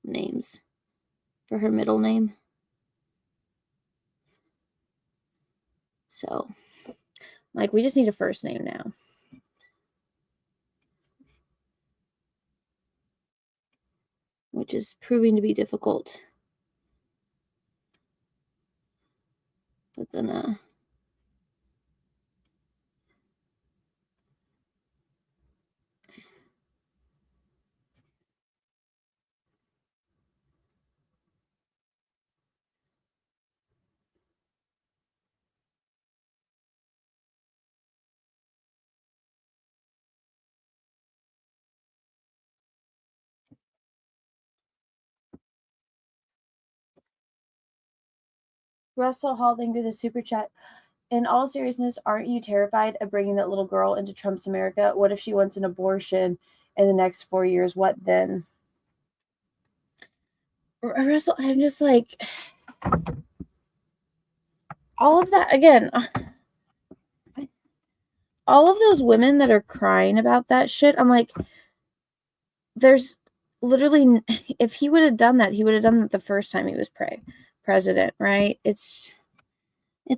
A: names for her middle name. So, we just need a first name now. Which is proving to be difficult. But then, Russell Halding through the super chat. In all seriousness, aren't you terrified of bringing that little girl into Trump's America? What if she wants an abortion in the next 4 years? What then? Russell, I'm just like, all of that, again, all of those women that are crying about that shit, I'm like, there's literally, if he would have done that, he would have done that the first time he was president, right? It's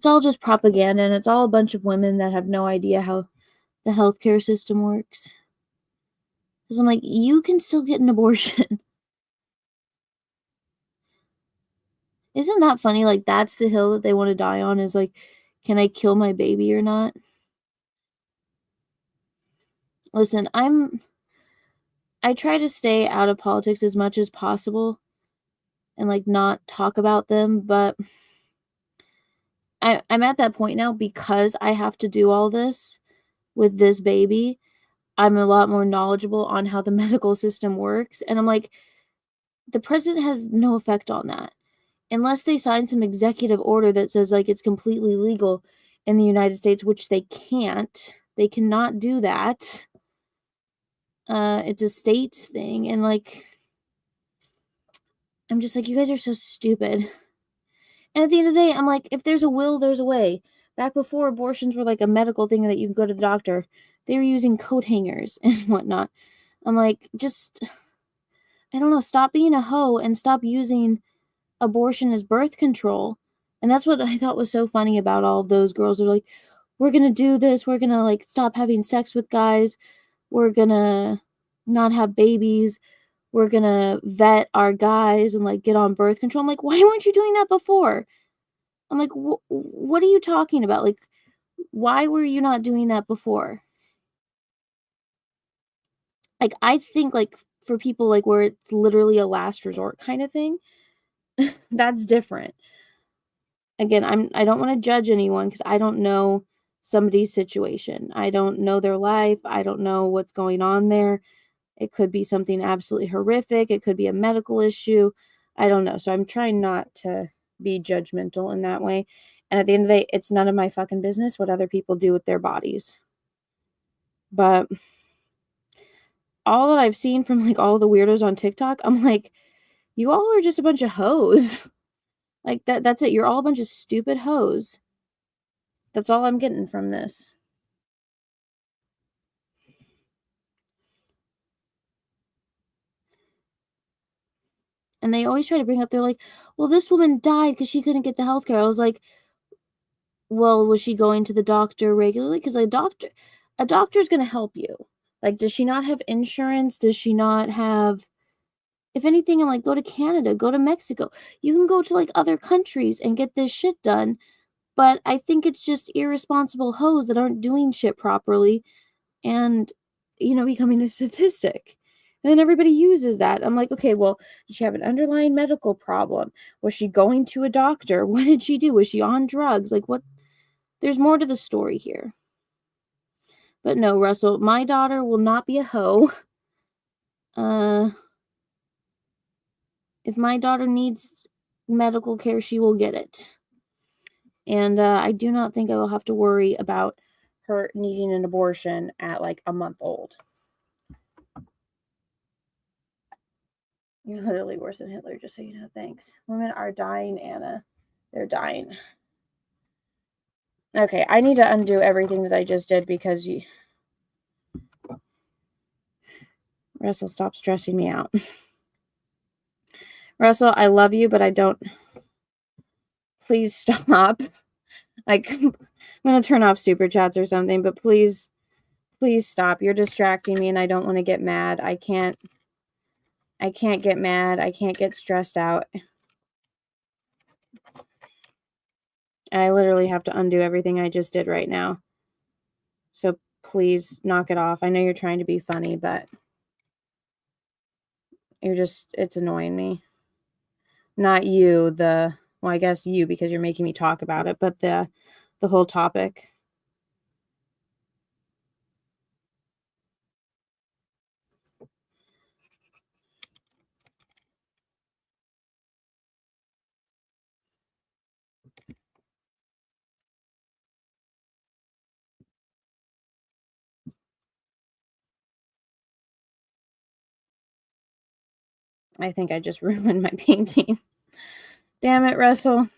A: all just propaganda, and it's all a bunch of women that have no idea how the healthcare system works. Because I'm like, you can still get an abortion. Isn't that funny? Like, that's the hill that they want to die on, is like, can I kill my baby or not? Listen, I try to stay out of politics as much as possible and like not talk about them, but I'm at that point now because I have to do all this with this baby. I'm a lot more knowledgeable on how the medical system works, and I'm like, the president has no effect on that. Unless they sign some executive order that says, like, it's completely legal in the United States, which they can't. They cannot do that. It's a states thing, and, like, I'm just like, you guys are so stupid. And at the end of the day, I'm like, if there's a will, there's a way. Back before abortions were, like, a medical thing that you could go to the doctor, they were using coat hangers and whatnot. I'm like, just, I don't know, stop being a hoe and stop using abortion as birth control. And that's what I thought was so funny about all of those girls. Are like, we're gonna do this, we're gonna like stop having sex with guys, we're gonna not have babies, we're gonna vet our guys and like get on birth control. I'm like, why weren't you doing that before? I'm like, what are you talking about? Like, why were you not doing that before? Like, I think like for people like where it's literally a last resort kind of thing, that's different. Again, I don't wanna judge anyone because I don't know somebody's situation. I don't know their life, I don't know what's going on there. It could be something absolutely horrific, it could be a medical issue, I don't know, so I'm trying not to be judgmental in that way, and at the end of the day, it's none of my fucking business what other people do with their bodies. But all that I've seen from, like, all the weirdos on TikTok, I'm like, "You all are just a bunch of hoes." Like, that's it, you're all a bunch of stupid hoes. That's all I'm getting from this. And they always try to bring up, they're like, "Well, this woman died because she couldn't get the healthcare." I was like, "Well, was she going to the doctor regularly? Because a doctor's gonna help you. Like, does she not have insurance? Does she not have, if anything, I'm like, go to Canada, go to Mexico. You can go to, like, other countries and get this shit done, but I think it's just irresponsible hoes that aren't doing shit properly and, becoming a statistic. And then everybody uses that. I'm like, okay, well, did she have an underlying medical problem? Was she going to a doctor? What did she do? Was she on drugs? Like, what? There's more to the story here. But no, Russell, my daughter will not be a hoe. Uh, if my daughter needs medical care, she will get it. And I do not think I will have to worry about her needing an abortion at like a month old. You're literally worse than Hitler, just so you know. Thanks. Women are dying, Anna. They're dying. Okay, I need to undo everything that I just did because you... Russell, stop stressing me out. Russell, I love you, but I don't... Please stop. Like, I'm going to turn off super chats or something, but please stop. You're distracting me and I don't want to get mad. I can't get mad. I can't get stressed out. I literally have to undo everything I just did right now. So please knock it off. I know you're trying to be funny, but it's annoying me. Not you, well, I guess you, because you're making me talk about it, but the whole topic. I think I just ruined my painting. Damn it, Russell.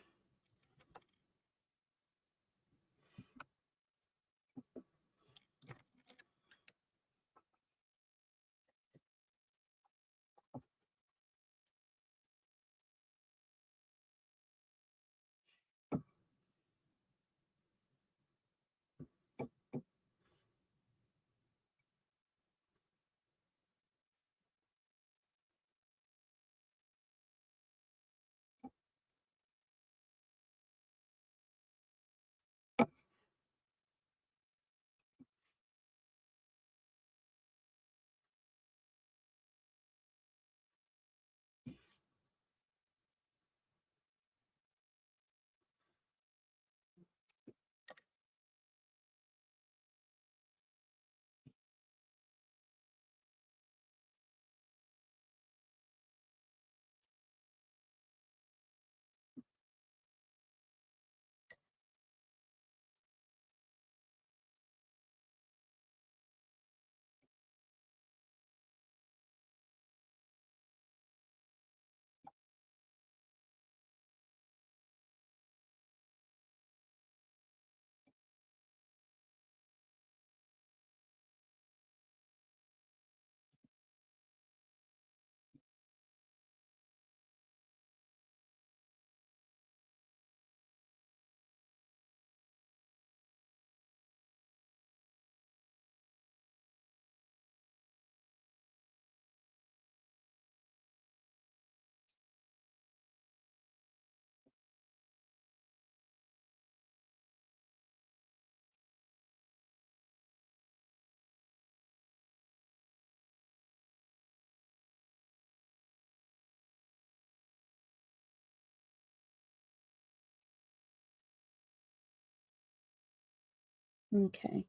A: Okay.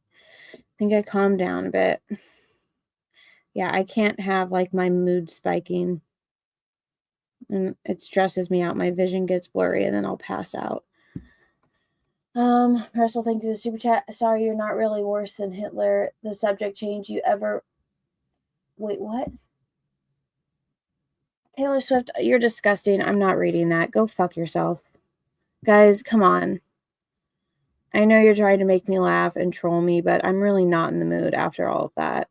A: I think I calmed down a bit. Yeah, I can't have, like, my mood spiking, and it stresses me out. My vision gets blurry, and then I'll pass out. Russell, thank you for the super chat. Sorry, you're not really worse than Hitler. The subject change you ever. Wait, what? Taylor Swift, you're disgusting. I'm not reading that. Go fuck yourself. Guys, come on. I know you're trying to make me laugh and troll me, but I'm really not in the mood after all of that.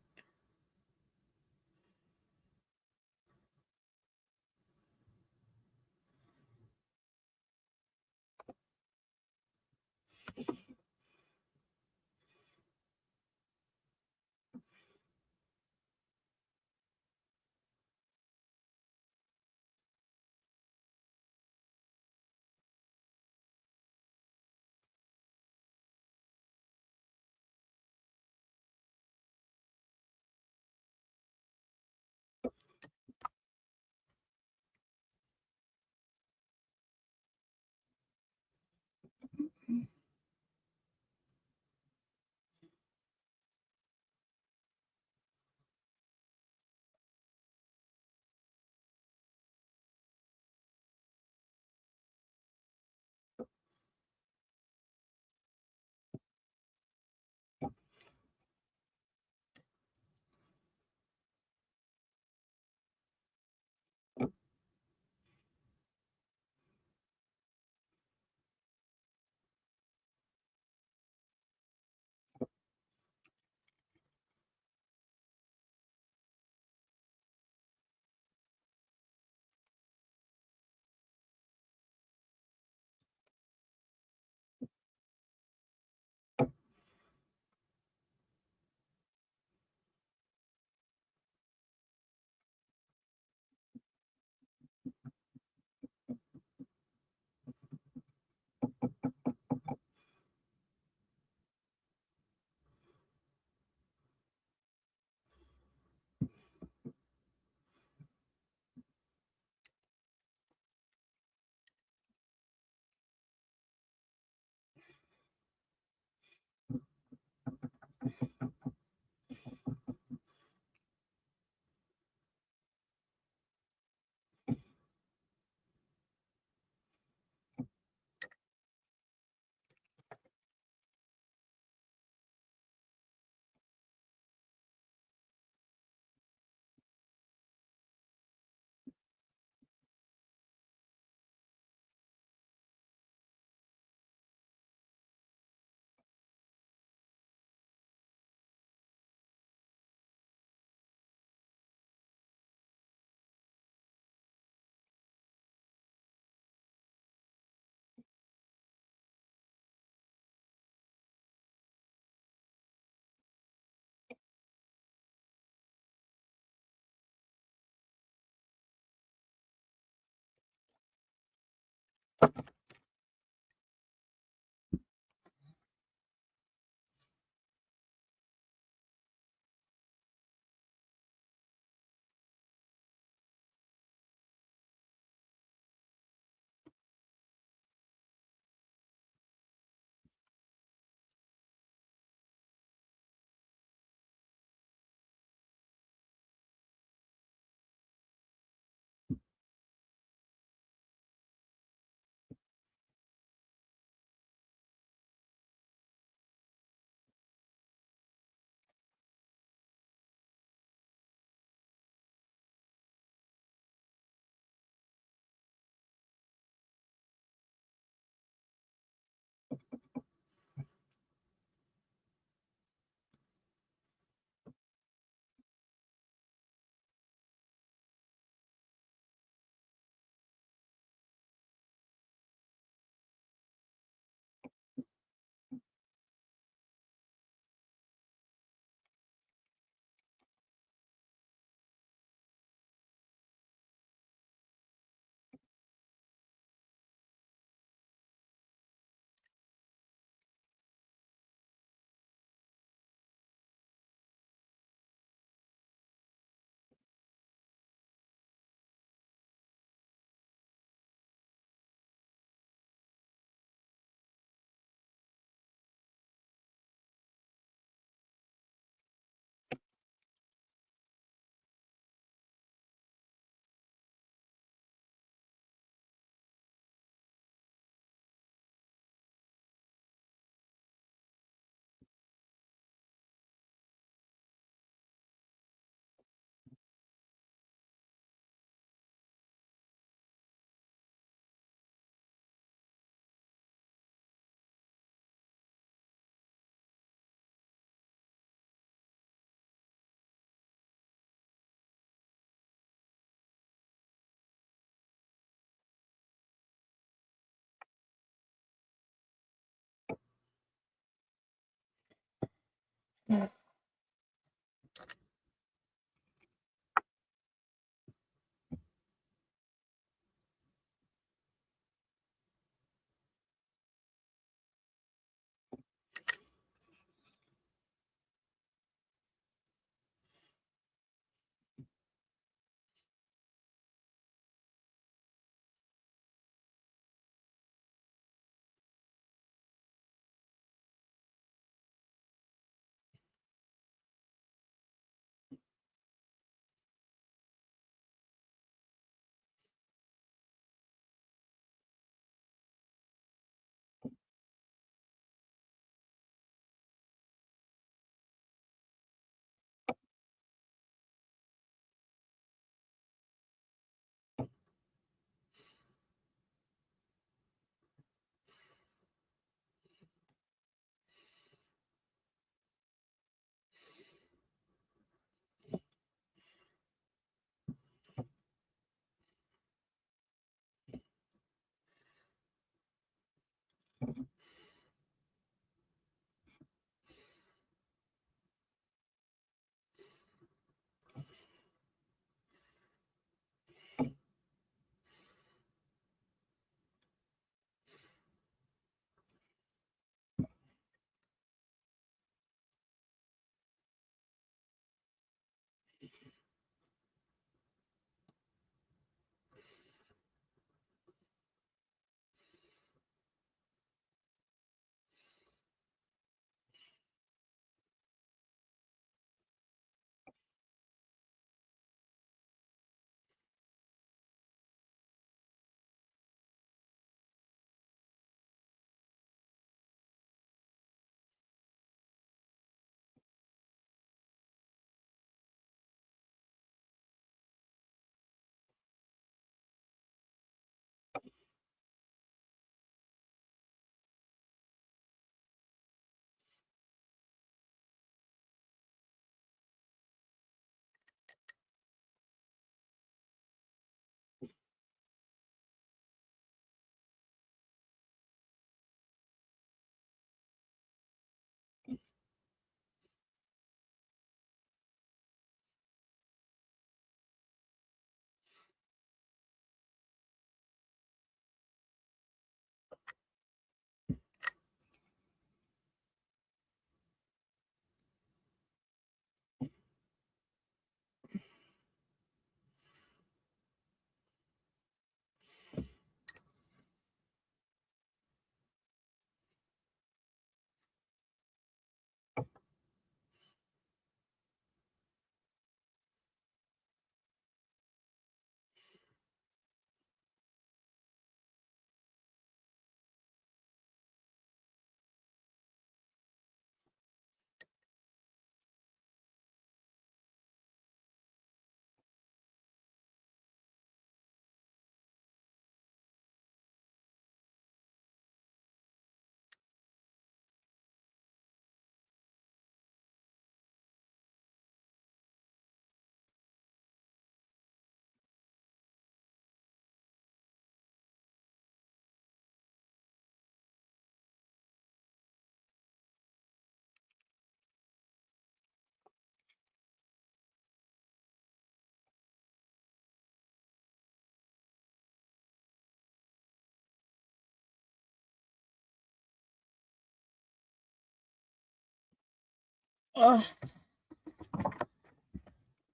A: Oh,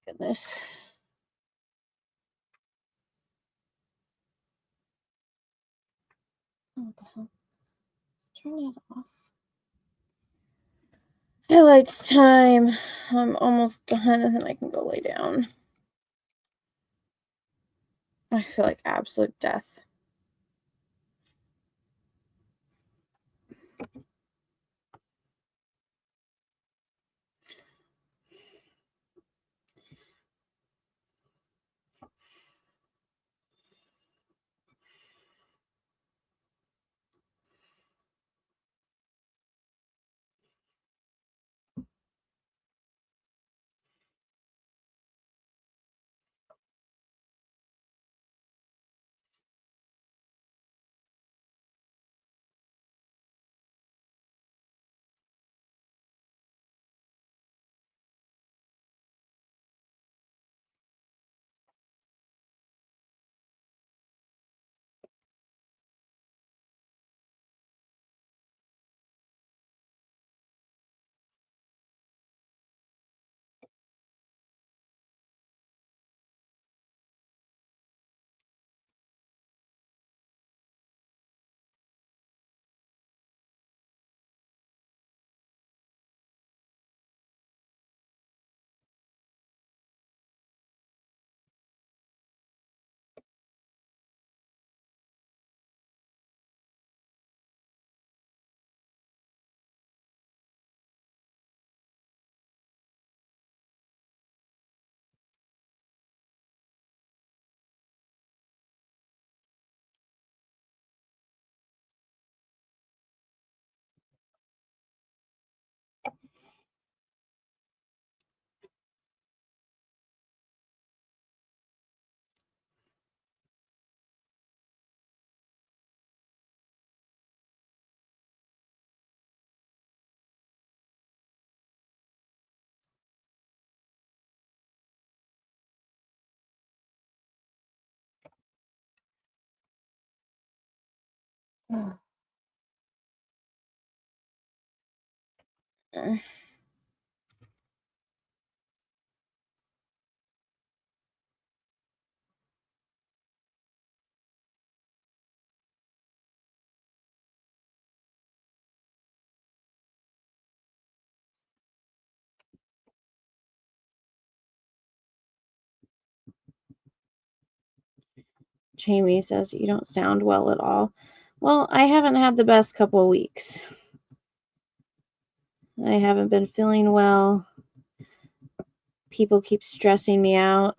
A: goodness. Oh, what the hell? Turn that off. Highlights time. I'm almost done and then I can go lay down. I feel like absolute death. Jamie says you don't sound well at all. Well, I haven't had the best couple of weeks. I haven't been feeling well. People keep stressing me out.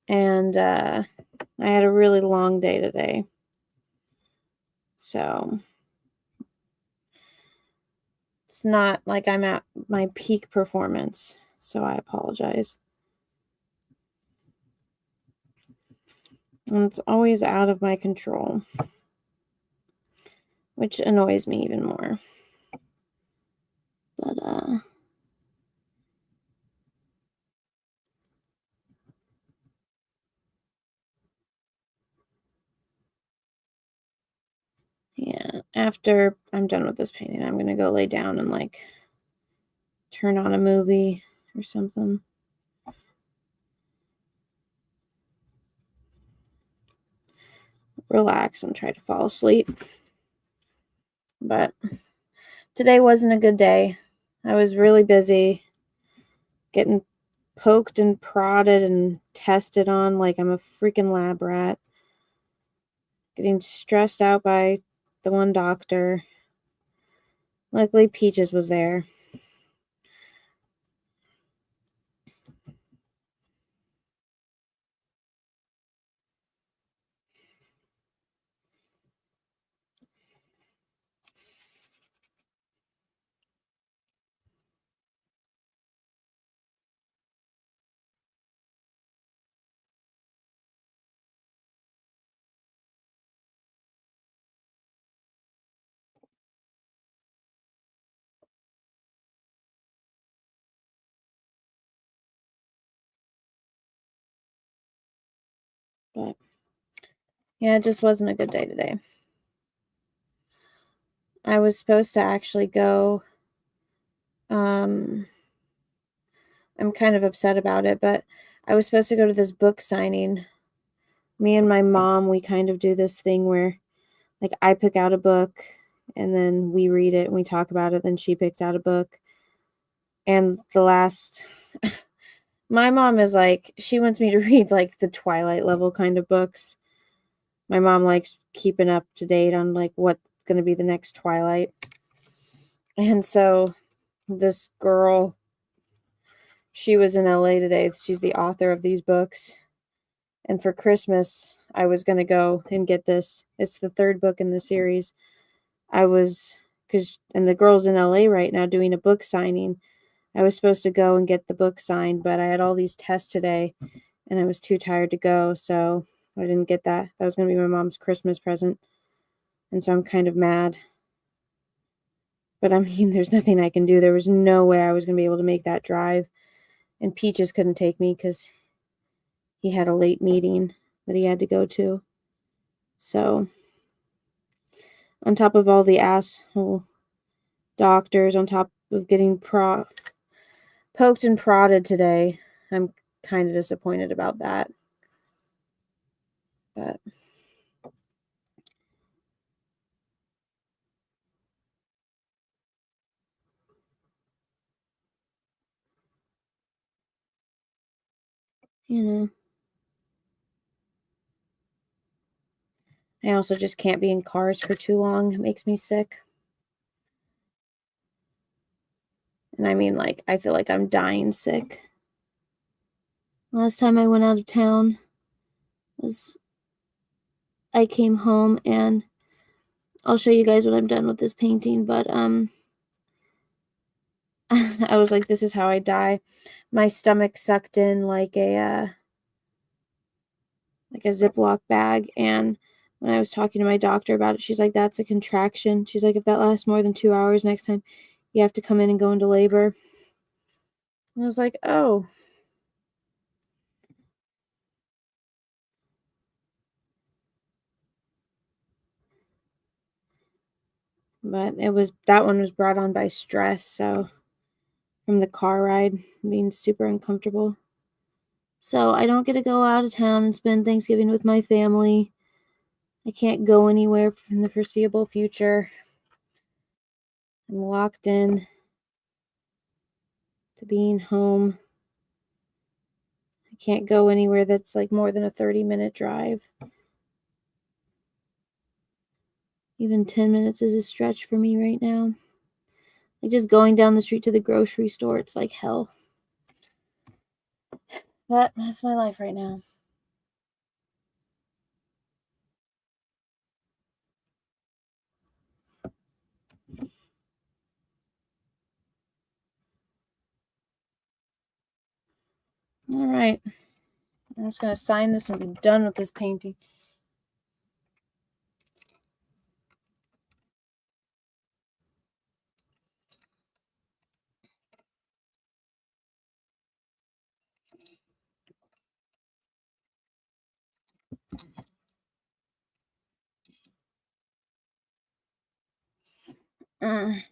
A: And I had a really long day today. So it's not like I'm at my peak performance. So I apologize. And it's always out of my control, which annoys me even more. But yeah, after I'm done with this painting, I'm gonna go lay down and like turn on a movie or something. Relax and try to fall asleep. But today wasn't a good day. I was really busy getting poked and prodded and tested on like I'm a freaking lab rat. Getting stressed out by the one doctor. Luckily, Peaches was there. But yeah, it just wasn't a good day today. I was supposed to actually go. I'm kind of upset about it, but I was supposed to go to this book signing. Me and my mom, we kind of do this thing where like I pick out a book and then we read it and we talk about it, then she picks out a book. And my mom is like, she wants me to read like the Twilight level kind of books. My mom likes keeping up to date on like what's going to be the next Twilight. And so this girl, she was in LA today. She's the author of these books. And for Christmas, I was going to go and get this. It's the third book in the series. And the girl's in LA right now doing a book signing. I was supposed to go and get the book signed, but I had all these tests today and I was too tired to go. So I didn't get that. That was going to be my mom's Christmas present. And so I'm kind of mad. But I mean, there's nothing I can do. There was no way I was going to be able to make that drive. And Peaches couldn't take me because he had a late meeting that he had to go to. So, on top of all the asshole doctors, on top of getting poked and prodded today, I'm kind of disappointed about that. But you know, I also just can't be in cars for too long. It makes me sick. And I mean, like, I feel like I'm dying sick. Last time I went out of town was I came home, and I'll show you guys when I'm done with this painting, but I was like, this is how I die. My stomach sucked in like a Ziploc bag, and when I was talking to my doctor about it, she's like, that's a contraction. She's like, if that lasts more than 2 hours next time, you have to come in and go into labor. And I was like, oh. But that one was brought on by stress, so from the car ride being super uncomfortable. So I don't get to go out of town and spend Thanksgiving with my family. I can't go anywhere in the foreseeable future. I'm locked in to being home. I can't go anywhere that's like more than a 30-minute drive. Even 10 minutes is a stretch for me right now. Like just going down the street to the grocery store, it's like hell. But that's my life right now. All right. I'm just going to sign this and be done with this painting. Mm.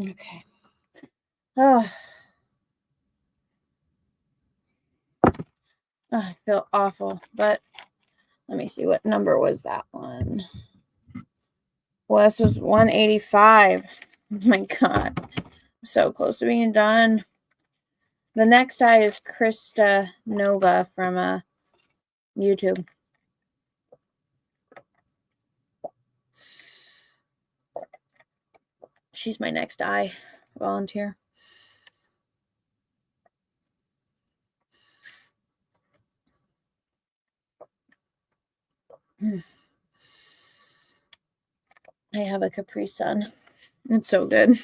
A: Okay. Oh, I feel awful, but let me see, what number was that one? Well, this was 185. Oh my God. I'm so close to being done. The next eye is Krista Nova from YouTube. She's my next eye volunteer. I have a Capri Sun. It's so good.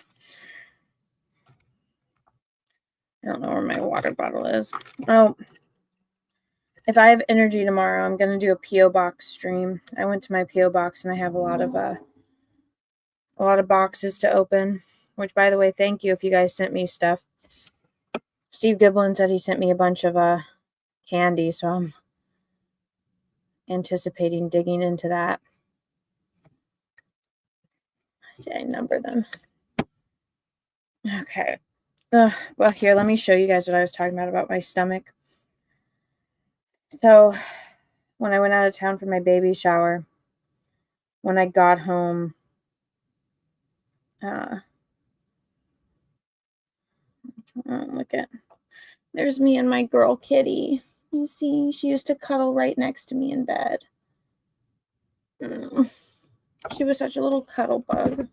A: I don't know where my water bottle is. Oh, if I have energy tomorrow, I'm going to do a P.O. box stream. I went to my P.O. box and I have a lot of boxes to open, which, by the way, thank you if you guys sent me stuff. Steve Giblin said he sent me a bunch of candy, so I'm anticipating digging into that. See, I number them. Okay. Well, here, let me show you guys what I was talking about my stomach. So, when I went out of town for my baby shower, when I got home, there's me and my girl Kitty. You see, she used to cuddle right next to me in bed. She was such a little cuddle bug.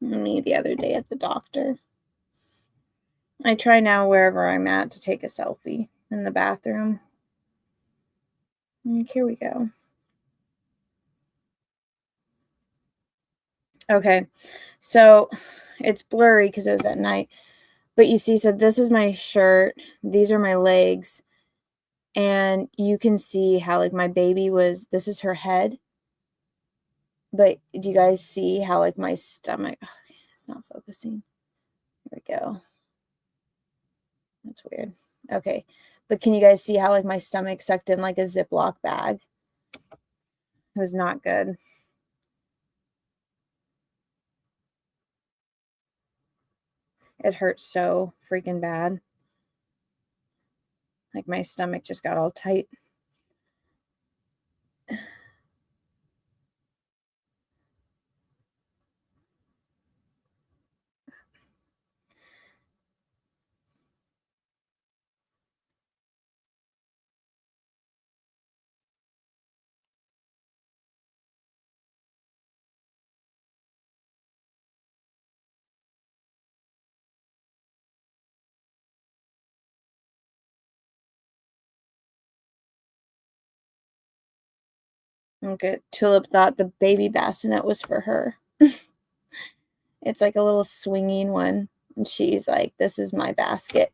A: Me the other day at the doctor. I try now wherever I'm at to take a selfie in the bathroom. And here we go. Okay, so it's blurry because it was at night. But you see, so this is my shirt. These are my legs. And you can see how, like, my baby was, this is her head. But do you guys see how like my stomach, okay, it's not focusing. There we go. That's weird. Okay. But can you guys see how like my stomach sucked in like a Ziploc bag? It was not good. It hurt so freaking bad. Like my stomach just got all tight. Okay, Tulip thought the baby bassinet was for her. It's like a little swinging one. And she's like, this is my basket.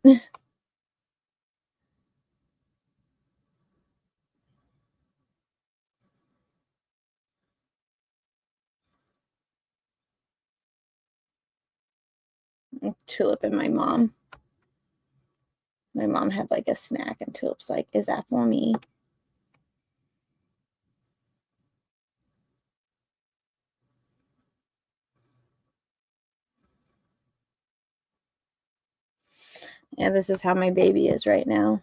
A: Tulip and my mom. My mom had like a snack, and Tulip's like, is that for me? Yeah, this is how my baby is right now.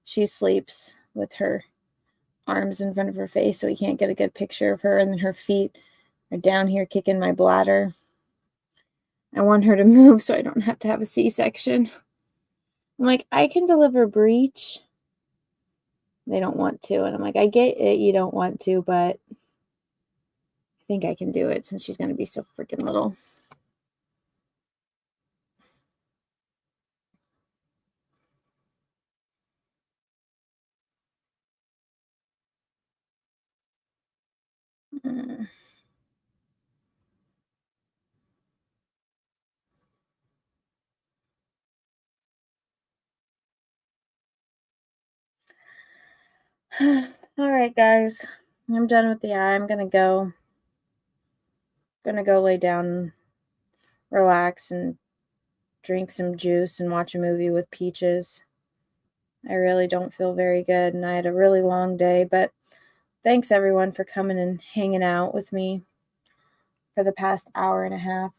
A: She sleeps with her arms in front of her face, so we can't get a good picture of her, and then her feet are down here kicking my bladder. I want her to move so I don't have to have a C-section. I'm like, I can deliver breech. They don't want to. And I'm like, I get it, you don't want to, but I think I can do it since she's going to be so freaking little. Mm. All right, guys. I'm done with the eye. I'm going to go. Gonna go lay down and relax and drink some juice and watch a movie with Peaches. I really don't feel very good, and I had a really long day, but thanks everyone for coming and hanging out with me for the past hour and a half.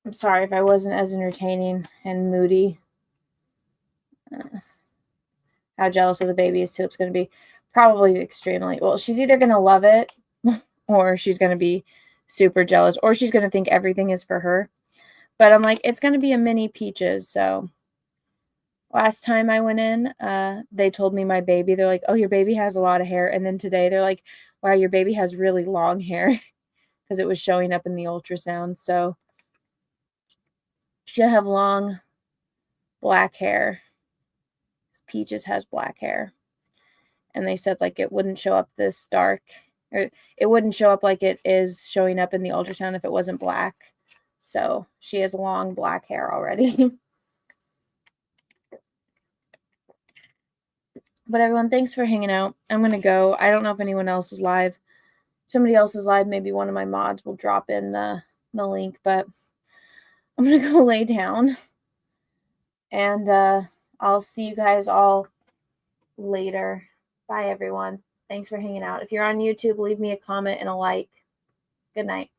A: I'm sorry if I wasn't as entertaining and moody. How jealous of the baby is Tulip's going to be. Probably extremely. Well, she's either going to love it or she's going to be super jealous or she's going to think everything is for her. But I'm like, it's going to be a mini Peaches, so last time I went in, they told me my baby, they're like, oh, your baby has a lot of hair. And then today they're like, wow, your baby has really long hair because it was showing up in the ultrasound. So she'll have long black hair. Peaches has black hair. And they said like it wouldn't show up this dark, or it wouldn't show up like it is showing up in the ultrasound if it wasn't black. So she has long black hair already. But everyone, thanks for hanging out. I'm going to go. I don't know if anyone else is live. If somebody else is live, maybe one of my mods will drop in the link, but I'm going to go lay down. And I'll see you guys all later. Bye, everyone. Thanks for hanging out. If you're on YouTube, leave me a comment and a like. Good night.